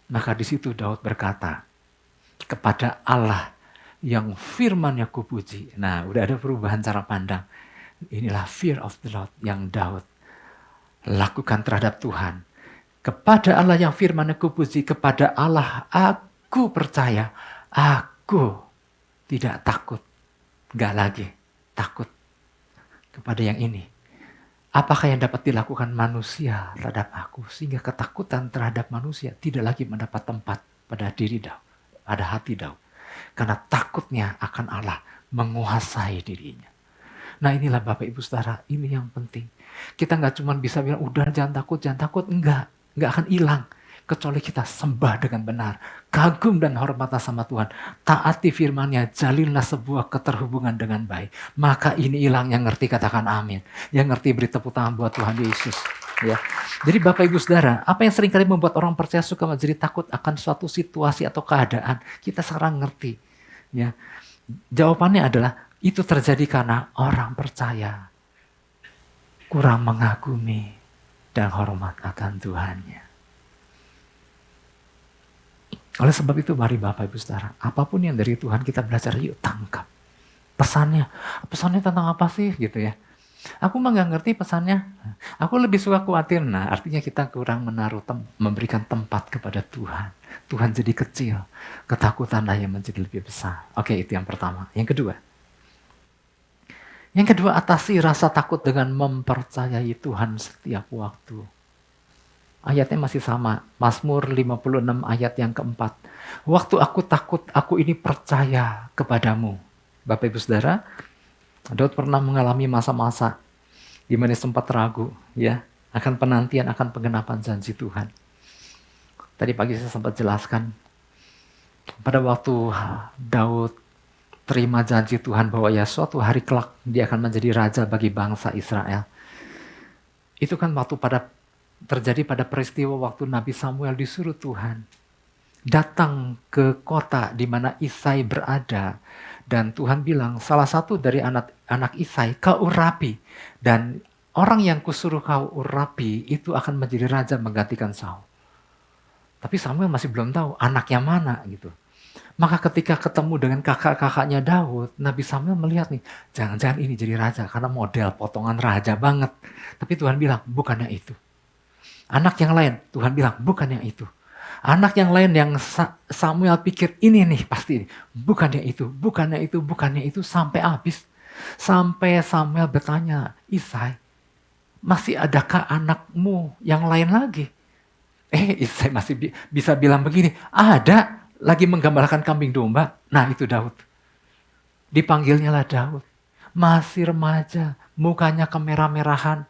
Maka di situ Daud berkata, kepada Allah yang firman-Nya kupuji. Nah, udah ada perubahan cara pandang. Inilah fear of the Lord yang Daud lakukan terhadap Tuhan. Kepada Allah yang firman-Nya kupuji, kepada Allah aku percaya, aku tidak takut. Gak lagi takut kepada yang ini. Apakah yang dapat dilakukan manusia terhadap aku, sehingga ketakutan terhadap manusia tidak lagi mendapat tempat pada diri Daud, pada hati Daud. Karena takutnya akan Allah menguasai dirinya. Nah, inilah Bapak Ibu Saudara, ini yang penting. Kita nggak cuma bisa bilang, udah jangan takut. Nggak akan hilang. Kecuali kita sembah dengan benar. Kagum dan hormatlah sama Tuhan. Taati firman-Nya, jalinlah sebuah keterhubungan dengan baik. Maka ini hilang, yang ngerti katakan amin. Yang ngerti beri tepuk tangan buat Tuhan Yesus. Ya. Jadi Bapak Ibu Saudara, apa yang seringkali membuat orang percaya suka menjadi takut akan suatu situasi atau keadaan, kita sekarang ngerti. Ya. Jawabannya adalah, itu terjadi karena orang percaya kurang mengagumi dan hormat akan Tuhannya. Oleh sebab itu mari Bapak Ibu Saudara, apapun yang dari Tuhan kita belajar, yuk tangkap. Pesannya tentang apa sih gitu ya. Aku mah gak ngerti pesannya. Aku lebih suka khawatir. Nah, artinya kita kurang memberikan tempat kepada Tuhan. Tuhan jadi kecil, ketakutanlah yang menjadi lebih besar. Oke, itu yang pertama. Yang kedua, atasi rasa takut dengan mempercayai Tuhan setiap waktu. Ayatnya masih sama. Mazmur 56 ayat yang keempat. Waktu aku takut, aku ini percaya kepadamu. Bapak Ibu Saudara, Daud pernah mengalami masa-masa di mana sempat ragu ya akan penantian, akan penggenapan janji Tuhan. Tadi pagi saya sempat jelaskan, pada waktu Daud terima janji Tuhan bahwa ya suatu hari kelak dia akan menjadi raja bagi bangsa Israel. Itu kan waktu terjadi pada peristiwa waktu Nabi Samuel disuruh Tuhan datang ke kota di mana Isai berada. Dan Tuhan bilang, salah satu dari anak Isai kau urapi. Dan orang yang kusuruh kau urapi itu akan menjadi raja menggantikan Saul. Tapi Samuel masih belum tahu anaknya mana gitu. Maka ketika ketemu dengan kakak-kakaknya Daud, Nabi Samuel melihat nih, jangan-jangan ini jadi raja karena model potongan raja banget. Tapi Tuhan bilang, bukannya itu. Anak yang lain, Tuhan bilang, bukan yang itu. Anak yang lain yang Samuel pikir, ini nih pasti, bukannya itu, bukannya itu, bukannya itu, sampai habis. Sampai Samuel bertanya, Isai, masih adakah anakmu yang lain lagi? Isai masih bisa bilang begini, ada, lagi menggambarkan kambing domba. Nah itu Daud. Dipanggilnya lah Daud. Masih remaja, mukanya kemerah-merahan.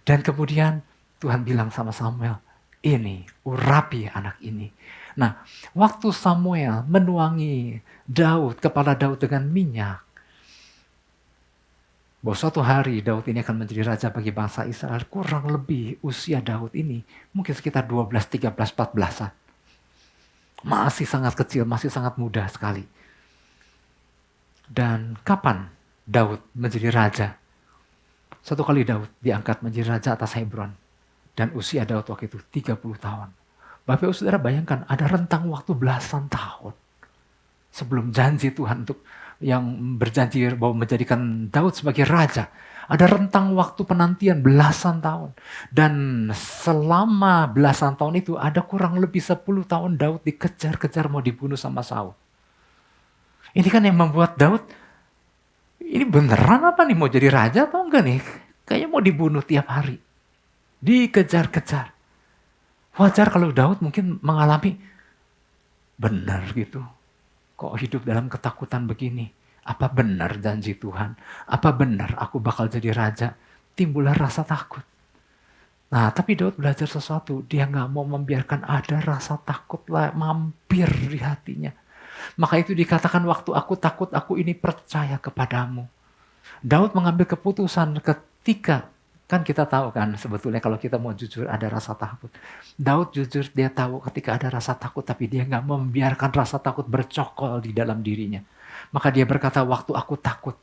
Dan kemudian Tuhan bilang sama Samuel, ini, urapi anak ini. Nah, waktu Samuel menuangi Daud, kepala Daud dengan minyak, bahwa suatu hari Daud ini akan menjadi raja bagi bangsa Israel, kurang lebih usia Daud ini mungkin sekitar 12, 13, 14-an. Masih sangat kecil, masih sangat muda sekali. Dan kapan Daud menjadi raja? Satu kali Daud diangkat menjadi raja atas Hebron. Dan usia Daud waktu itu 30 tahun. Bapak Ibu Saudara bayangkan ada rentang waktu belasan tahun. Sebelum janji Tuhan untuk yang berjanji bahwa menjadikan Daud sebagai raja. Ada rentang waktu penantian belasan tahun. Dan selama belasan tahun itu ada kurang lebih 10 tahun Daud dikejar-kejar mau dibunuh sama Saul. Ini kan yang membuat Daud, ini beneran apa nih mau jadi raja atau enggak nih? Kayaknya mau dibunuh tiap hari. Dikejar-kejar. Wajar kalau Daud mungkin mengalami, benar gitu. Kok hidup dalam ketakutan begini? Apa benar janji Tuhan? Apa benar aku bakal jadi raja? Timbullah rasa takut. Nah, tapi Daud belajar sesuatu. Dia gak mau membiarkan ada rasa takut mampir di hatinya. Maka itu dikatakan waktu aku takut, aku ini percaya kepadamu. Daud mengambil keputusan ketika, kan kita tahu kan sebetulnya kalau kita mau jujur ada rasa takut. Daud jujur, dia tahu ketika ada rasa takut, tapi dia gak membiarkan rasa takut bercokol di dalam dirinya. Maka dia berkata, waktu aku takut,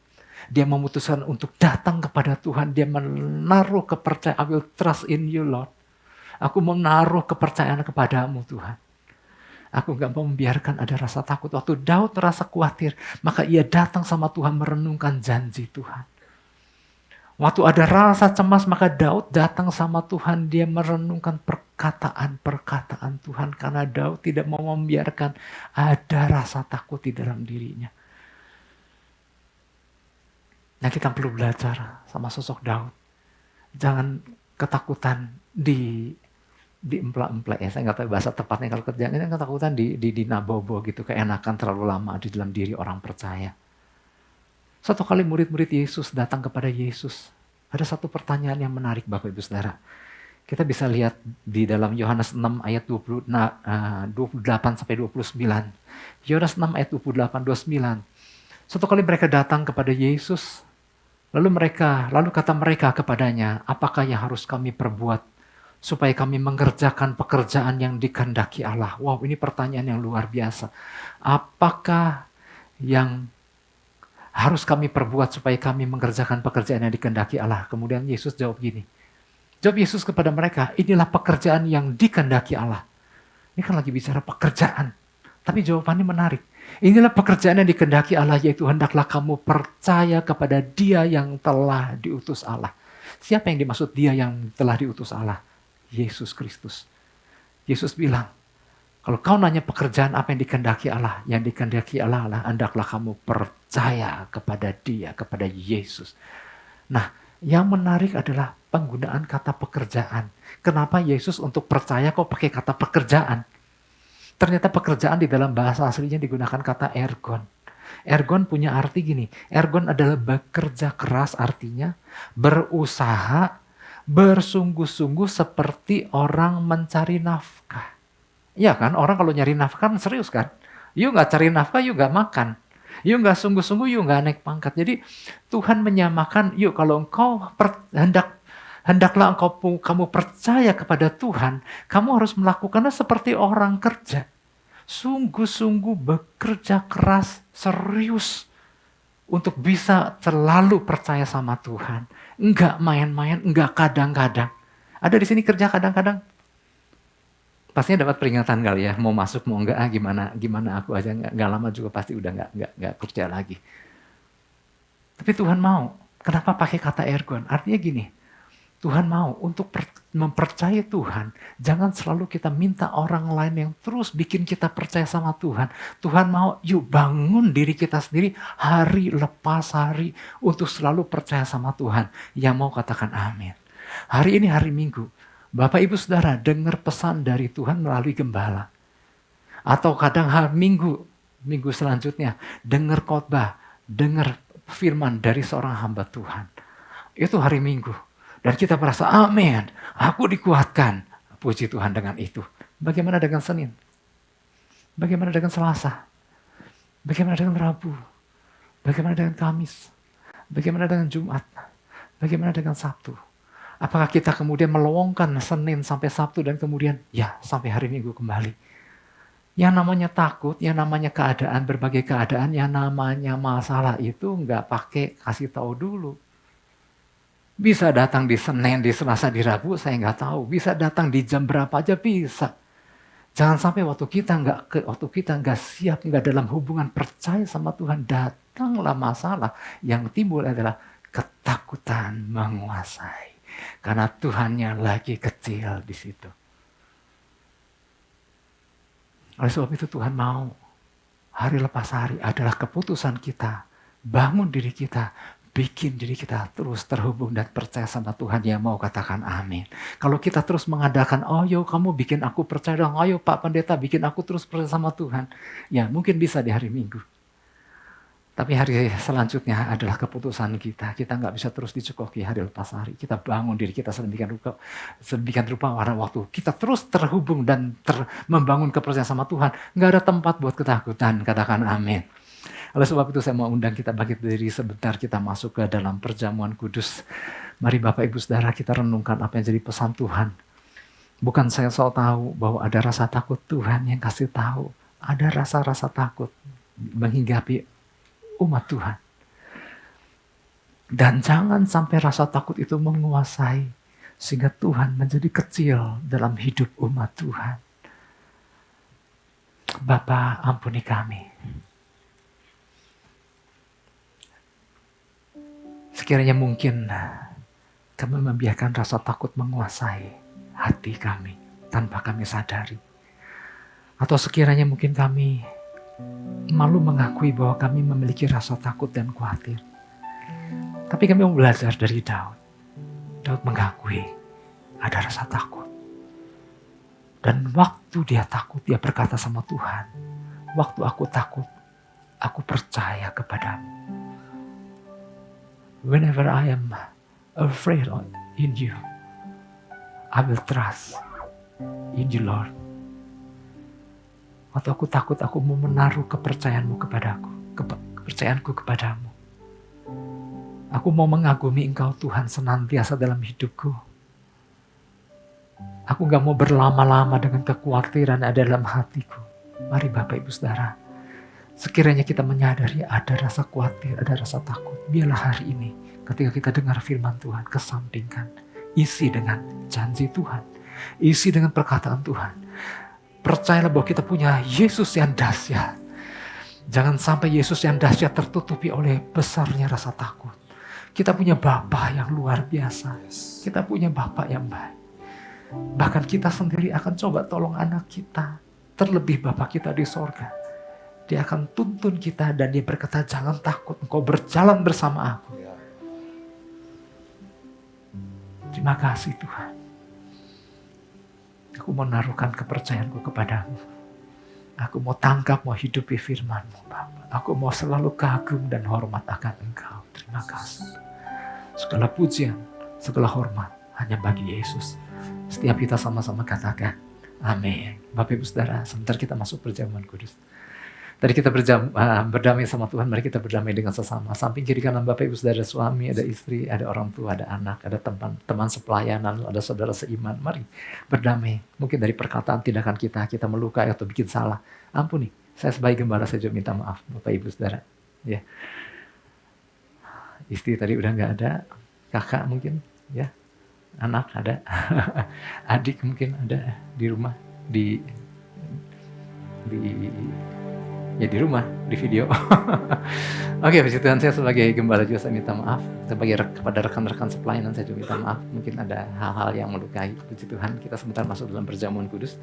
dia memutuskan untuk datang kepada Tuhan. Dia menaruh kepercayaan, I will trust in you Lord. Aku menaruh kepercayaan kepadamu Tuhan. Aku gak mau membiarkan ada rasa takut. Waktu Daud merasa khawatir, maka ia datang sama Tuhan merenungkan janji Tuhan. Waktu ada rasa cemas, maka Daud datang sama Tuhan. Dia merenungkan perkataan-perkataan Tuhan. Karena Daud tidak mau membiarkan ada rasa takut di dalam dirinya. Nah, kita perlu belajar sama sosok Daud. Jangan ketakutan diemplak-emplak ya. Saya nggak tahu bahasa tepatnya kalau kerjaan ini ketakutan di nabobo gitu. Keenakan terlalu lama di dalam diri orang percaya. Satu kali murid-murid Yesus datang kepada Yesus. Ada satu pertanyaan yang menarik Bapak Ibu Saudara. Kita bisa lihat di dalam Yohanes 6 ayat 28 sampai 29. Yohanes 6 ayat 28 29. Satu kali mereka datang kepada Yesus, lalu kata mereka kepadanya, apakah yang harus kami perbuat supaya kami mengerjakan pekerjaan yang dikehendaki Allah? Wow, ini pertanyaan yang luar biasa. Apakah yang harus kami perbuat supaya kami mengerjakan pekerjaan yang dikehendaki Allah? Kemudian Yesus jawab gini. Jawab Yesus kepada mereka, inilah pekerjaan yang dikehendaki Allah. Ini kan lagi bicara pekerjaan. Tapi jawabannya menarik. Inilah pekerjaan yang dikehendaki Allah, yaitu hendaklah kamu percaya kepada Dia yang telah diutus Allah. Siapa yang dimaksud Dia yang telah diutus Allah? Yesus Kristus. Yesus bilang, kalau kau nanya pekerjaan apa yang dikehendaki Allah, yang dikehendaki Allah hendaklah kamu percaya kepada Dia, kepada Yesus. Nah, Yang menarik adalah penggunaan kata pekerjaan. Kenapa Yesus untuk percaya kok pakai kata pekerjaan? Ternyata pekerjaan di dalam bahasa aslinya digunakan kata ergon. Ergon punya arti gini, ergon adalah bekerja keras, artinya berusaha, bersungguh-sungguh seperti orang mencari nafkah. Iya kan, orang kalau nyari nafkah kan serius kan? Yuk gak cari nafkah, yuk gak makan. Yuk gak sungguh-sungguh, yuk gak naik pangkat. Jadi Tuhan menyamakan, yuk kalau engkau hendaklah kamu percaya kepada Tuhan, kamu harus melakukannya seperti orang kerja. Sungguh-sungguh bekerja keras, serius untuk bisa selalu percaya sama Tuhan. Enggak main-main, enggak kadang-kadang. Ada di sini kerja kadang-kadang. Pastinya dapat peringatan kali ya, mau masuk mau enggak, gimana aku aja enggak lama juga pasti udah enggak kerja lagi. Tapi Tuhan mau. Kenapa pakai kata ergon? Artinya gini, Tuhan mau untuk mempercayai Tuhan. Jangan selalu kita minta orang lain yang terus bikin kita percaya sama Tuhan. Tuhan mau yuk bangun diri kita sendiri hari lepas hari untuk selalu percaya sama Tuhan. Yang mau katakan amin. Hari ini hari Minggu. Bapak Ibu Saudara dengar pesan dari Tuhan melalui gembala. Atau kadang hari minggu selanjutnya dengar khotbah, dengar firman dari seorang hamba Tuhan. Itu hari Minggu. Dan kita merasa, amin, aku dikuatkan. Puji Tuhan dengan itu. Bagaimana dengan Senin? Bagaimana dengan Selasa? Bagaimana dengan Rabu? Bagaimana dengan Kamis? Bagaimana dengan Jumat? Bagaimana dengan Sabtu? Apakah kita kemudian melowongkan Senin sampai Sabtu dan kemudian, ya sampai hari Minggu kembali? Yang namanya takut, yang namanya keadaan, berbagai keadaan, yang namanya masalah itu nggak pakai kasih tahu dulu. Bisa datang di Senin, di Selasa, di Rabu, saya nggak tahu. Bisa datang di jam berapa aja bisa. Jangan sampai waktu kita nggak siap, nggak dalam hubungan percaya sama Tuhan, datanglah masalah. Yang timbul adalah ketakutan menguasai. Karena Tuhannya lagi kecil di situ. Oleh sebab itu Tuhan mau hari lepas hari adalah keputusan kita. Bangun diri kita. Bikin diri kita terus terhubung dan percaya sama Tuhan. Yang mau katakan amin. Kalau kita terus mengadakan, oh yo kamu bikin aku percaya dong. Ayo Pak Pendeta bikin aku terus percaya sama Tuhan. Ya mungkin bisa di hari Minggu. Tapi hari selanjutnya adalah keputusan kita. Kita nggak bisa terus dicekoki hari lepas hari. Kita bangun diri kita sedemikian rupa pada waktu kita terus terhubung dan membangun kepercayaan sama Tuhan. Nggak ada tempat buat ketakutan. Katakan amin. Oleh sebab itu saya mau undang kita bangkit diri sebentar, kita masuk ke dalam perjamuan kudus. Mari Bapak Ibu Saudara kita renungkan apa yang jadi pesan Tuhan. Bukan saya soal tahu bahwa ada rasa takut, Tuhan yang kasih tahu. Ada rasa-rasa takut menghinggapi umat Tuhan. Dan jangan sampai rasa takut itu menguasai sehingga Tuhan menjadi kecil dalam hidup umat Tuhan. Bapa, ampuni kami. Sekiranya mungkin kami membiarkan rasa takut menguasai hati kami tanpa kami sadari. Atau sekiranya mungkin kami malu mengakui bahwa kami memiliki rasa takut dan khawatir. Tapi kami mau belajar dari Daud. Daud mengakui ada rasa takut. Dan waktu dia takut, dia berkata sama Tuhan, waktu aku takut, aku percaya kepadamu. Whenever I am afraid in you, I will trust in you, Lord. Waktu aku takut, aku mau menaruh kepercayaanmu kepadaku, kepercayaanku kepadamu. Aku mau mengagumi Engkau Tuhan senantiasa dalam hidupku. Aku gak mau berlama-lama dengan kekhawatiran ada dalam hatiku. Mari Bapak Ibu Saudara, sekiranya kita menyadari ada rasa khawatir, ada rasa takut. Biarlah hari ini ketika kita dengar firman Tuhan, kesampingkan. Isi dengan janji Tuhan. Isi dengan perkataan Tuhan. Percayalah bahwa kita punya Yesus yang dahsyat. Jangan sampai Yesus yang dahsyat tertutupi oleh besarnya rasa takut. Kita punya Bapa yang luar biasa. Kita punya Bapa yang baik. Bahkan kita sendiri akan coba tolong anak kita. Terlebih Bapa kita di sorga. Dia akan tuntun kita dan dia berkata, jangan takut, engkau berjalan bersama aku. Terima kasih Tuhan. Aku mau naruhkan kepercayaanku kepadamu. Aku mau tangkap, mau hidupi firman-Mu Bapa. Aku mau selalu kagum dan hormat akan Engkau. Terima kasih. Segala pujian, segala hormat hanya bagi Yesus. Setiap kita sama-sama katakan, amin. Bapak Ibu Saudara, sebentar kita masuk perjamuan kudus. Tadi kita berdamai sama Tuhan, mari kita berdamai dengan sesama. Samping kiri kanan Bapak Ibu Saudara, suami, ada istri, ada orang tua, ada anak, ada teman sepelayanan, ada saudara seiman. Mari berdamai. Mungkin dari perkataan tindakan kita melukai atau bikin salah. Ampuni. Saya sebagai gembala saja minta maaf Bapak Ibu Saudara. Ya. Istri tadi udah nggak ada, kakak mungkin, ya, anak ada, adik mungkin ada di rumah, di rumah, di video. Oke, puji Tuhan, saya sebagai gembala juga saya minta maaf. Kepada rekan-rekan sepelayanan saya juga minta maaf. Mungkin ada hal-hal yang melukai. Puji Tuhan, kita sebentar masuk dalam perjamuan kudus.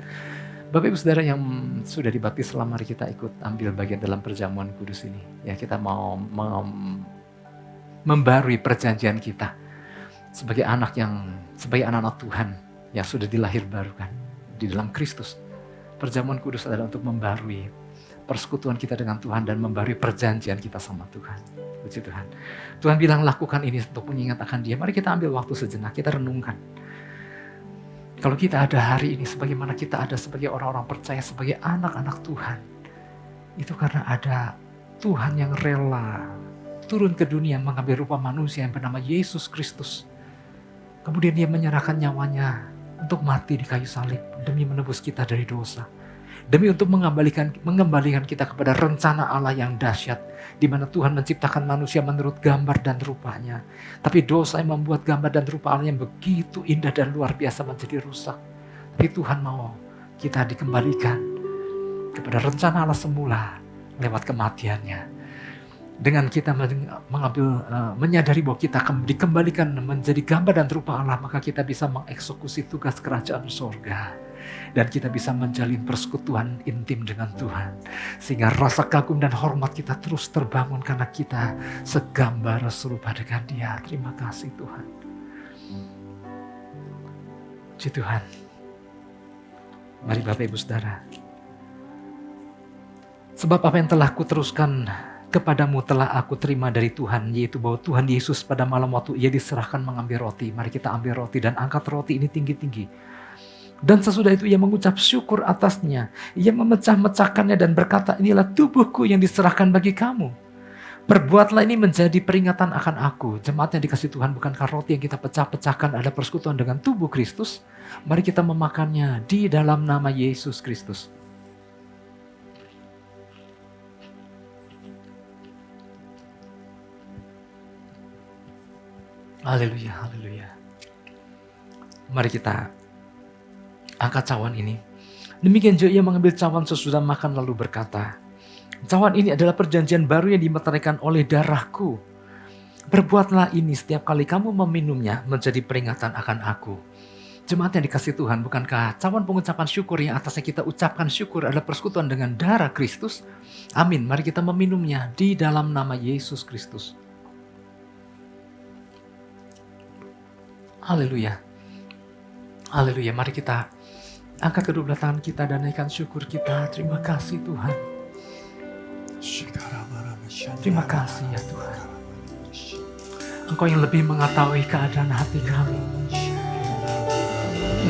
Bapak Ibu Saudara yang sudah dibaptis, mari kita ikut ambil bagian dalam perjamuan kudus ini. Ya, kita mau membarui perjanjian kita sebagai anak-anak Tuhan yang sudah dilahir barukan di dalam Kristus. Perjamuan kudus adalah untuk membarui persekutuan kita dengan Tuhan dan membarui perjanjian kita sama Tuhan. Puji Tuhan. Tuhan bilang lakukan ini untuk mengingat akan Dia. Mari kita ambil waktu sejenak, kita renungkan. Kalau kita ada hari ini sebagaimana kita ada sebagai orang-orang percaya, sebagai anak-anak Tuhan, itu karena ada Tuhan yang rela turun ke dunia mengambil rupa manusia yang bernama Yesus Kristus. Kemudian Dia menyerahkan nyawanya untuk mati di kayu salib demi menebus kita dari dosa. Demi untuk mengembalikan kita kepada rencana Allah yang dahsyat, di mana Tuhan menciptakan manusia menurut gambar dan rupanya. Tapi dosa yang membuat gambar dan rupa Allah yang begitu indah dan luar biasa menjadi rusak. Tapi Tuhan mau kita dikembalikan kepada rencana Allah semula lewat kematiannya. Dengan kita menyadari bahwa kita dikembalikan menjadi gambar dan rupa Allah, maka kita bisa mengeksekusi tugas kerajaan sorga. Dan kita bisa menjalin persekutuan intim dengan Tuhan. Sehingga rasa kagum dan hormat kita terus terbangun karena kita segambar serupa dengan Dia. Terima kasih Tuhan. Puji Tuhan. Mari Bapak Ibu Saudara. Sebab apa yang telah kuteruskan kepadamu telah aku terima dari Tuhan, yaitu bahwa Tuhan Yesus pada malam waktu Ia diserahkan mengambil roti. Mari kita ambil roti dan angkat roti ini tinggi-tinggi. Dan sesudah itu Ia mengucap syukur atasnya. Ia memecah-mecahkannya dan berkata, inilah tubuhku yang diserahkan bagi kamu. Perbuatlah ini menjadi peringatan akan aku. Jemaat yang dikasihi Tuhan, bukankah roti yang kita pecah-pecahkan ada persekutuan dengan tubuh Kristus? Mari kita memakannya di dalam nama Yesus Kristus. Haleluya, haleluya. Mari kita angkat cawan ini. Demikian juga Ia mengambil cawan sesudah makan lalu berkata, cawan ini adalah perjanjian baru yang dimeteraikan oleh darahku. Berbuatlah ini setiap kali kamu meminumnya menjadi peringatan akan aku. Jemaat yang dikasihi Tuhan, bukankah cawan pengucapan syukur yang atasnya kita ucapkan syukur adalah persekutuan dengan darah Kristus? Amin. Mari kita meminumnya di dalam nama Yesus Kristus. Haleluya. Haleluya. Mari kita angkat kedua belah tangan kita dan naikkan syukur kita. Terima kasih Tuhan. Terima kasih ya Tuhan. Engkau yang lebih mengetahui keadaan hati kami.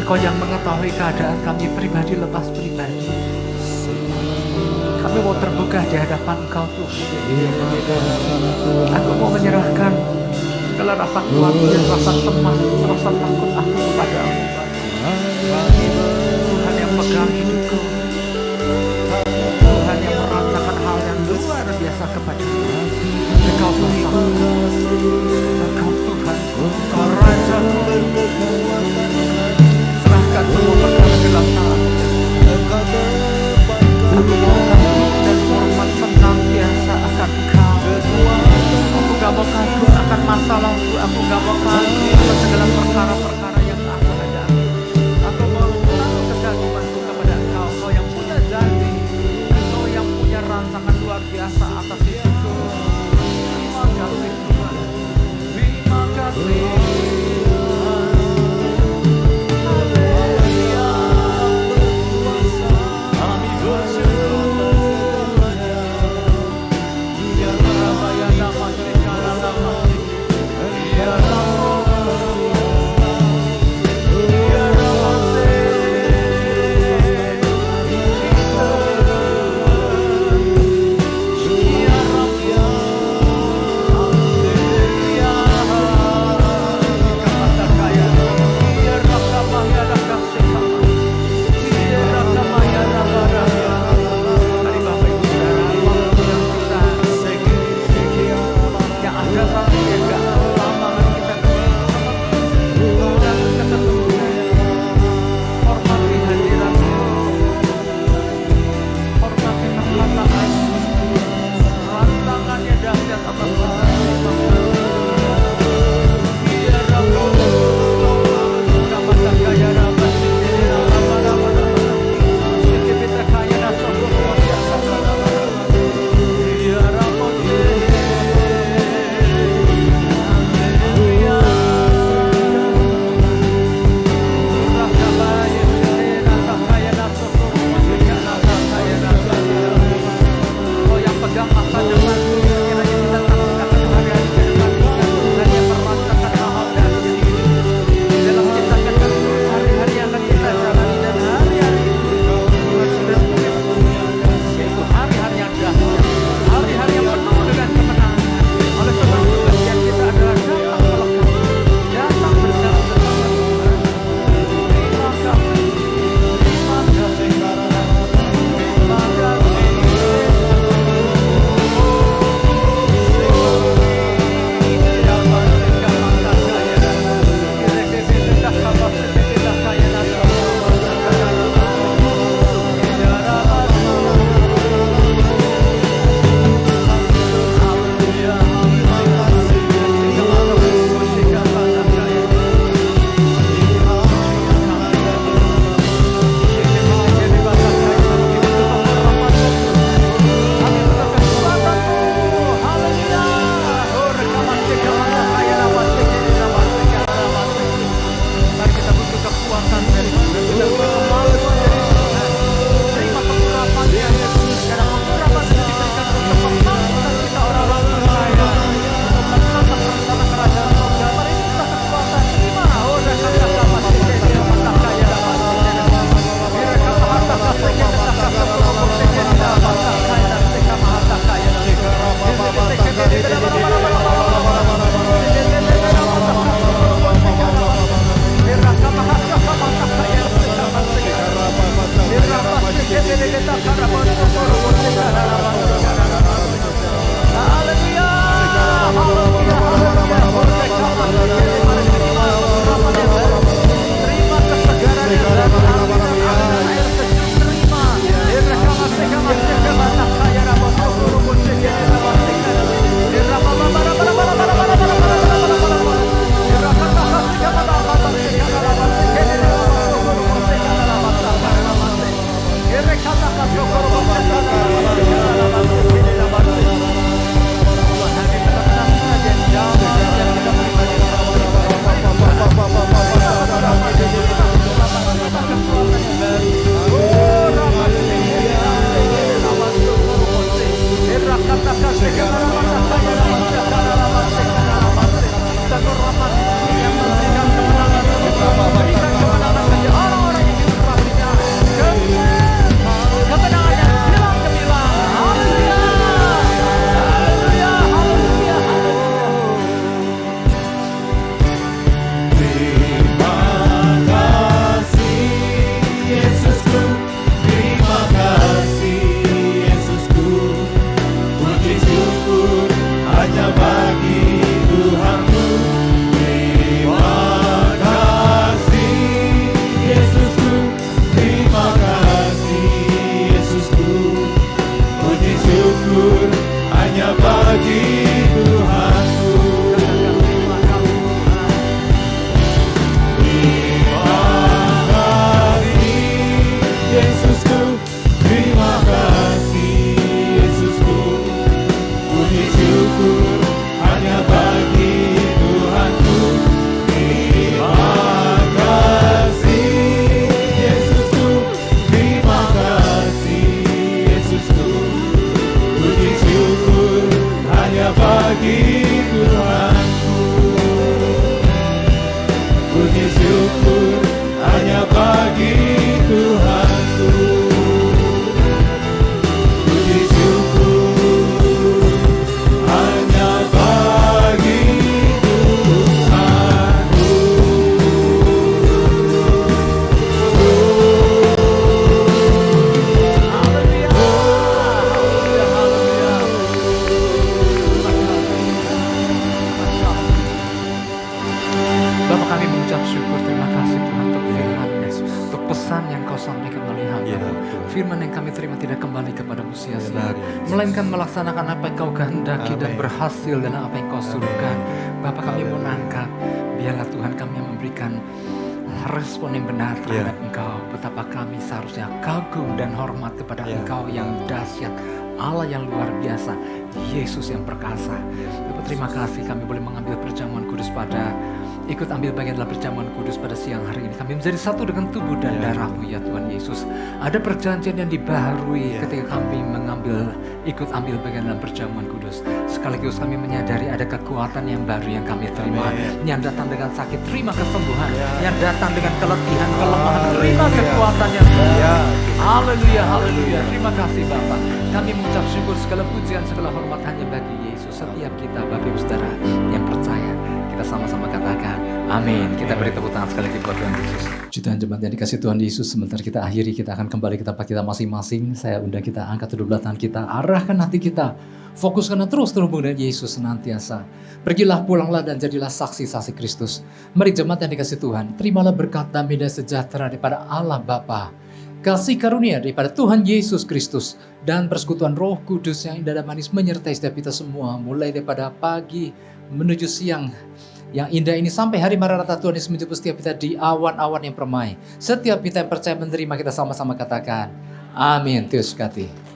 Engkau yang mengetahui keadaan kami pribadi lepas pribadi. Kami mau terbuka di hadapan Engkau Tuhan. Aku mau menyerahkan segala rasa khawatir, rasa cemas, rasa takut aku kepada Engkau. Tuhan yang pegang hidupku, Tuhan yang merasakan hal yang luar biasa kepada Engkau Tuhan, Engkau Tuhan, Engkau Raja. Serahkan semua perkara dalam tangan. Aku mau kagum dan hormat senantiasa akan Engkau. Aku gak mau kagum akan masalahku, aku gak mau kagum akan segala perkara-perkara yang aku hadapi. Aku mau menaruh kekagumanku kepada Engkau, Engkau yang punya janji, Engkau yang punya rancangan luar biasa atas hidupku. Terima kasih Tuhan, terima kasih. syukur, terima kasih Tuhan untuk firman-Nya, untuk pesan yang Kau sampaikan melalui hamba. Ya, Tuhan. Firman yang kami terima tidak kembali kepadamu sia-sia, Benar, Yesus. melainkan melaksanakan apa yang Kau kehendaki dan Amin. berhasil dalam apa yang Kau suruhkan. Bapa, kami mau nangkap, biarlah Tuhan kami yang memberikan respon yang benar terhadap Engkau. Betapa kami seharusnya kagum dan hormat kepada Ya. Engkau yang dahsyat, Allah yang luar biasa, Yesus yang perkasa. Bapak, terima kasih kami boleh mengambil perjamuan kudus pada ikut ambil bagian dalam perjamuan kudus pada siang hari ini. Kami menjadi satu dengan tubuh dan darah-Mu ya Tuhan Yesus. Ada perjanjian yang dibaharui ketika kami ikut ambil bagian dalam perjamuan kudus. Sekaligus kami menyadari ada kekuatan yang baru yang kami terima. Yang datang dengan sakit, terima kesembuhan. Yang datang dengan keletihan, kelemahan, terima kekuatan yang baru. Haleluya, haleluya. Terima kasih Bapak. Kami mengucap syukur, segala pujian, segala hormat hanya bagi Yesus. Setiap kita Bapak Ibu Saudara yang percaya, kita sama-sama katakan amin. Kita beri tepuk tangan sekali lagi buat Tuhan Yesus. Jutaan jemaat yang dikasih Tuhan Yesus, sebentar kita akhiri, kita akan kembali ke tempat kita masing-masing. Saya undang kita angkat kedua belah tangan kita, arahkan hati kita, fokuskan terus terhubung dengan Yesus senantiasa. Pergilah, pulanglah dan jadilah saksi-saksi Kristus. Mari jemaat yang dikasih Tuhan, terimalah berkat damai dan sejahtera daripada Allah Bapa, kasih karunia daripada Tuhan Yesus Kristus, dan persekutuan Roh Kudus yang indah dan manis menyertai setiap kita semua, mulai daripada pagi menuju siang yang indah ini sampai hari Maranatha Tuhan Yesus menjemput setiap kita di awan-awan yang permai. Setiap kita yang percaya menerima, kita sama-sama katakan amin. Tuhan Yesus berkati.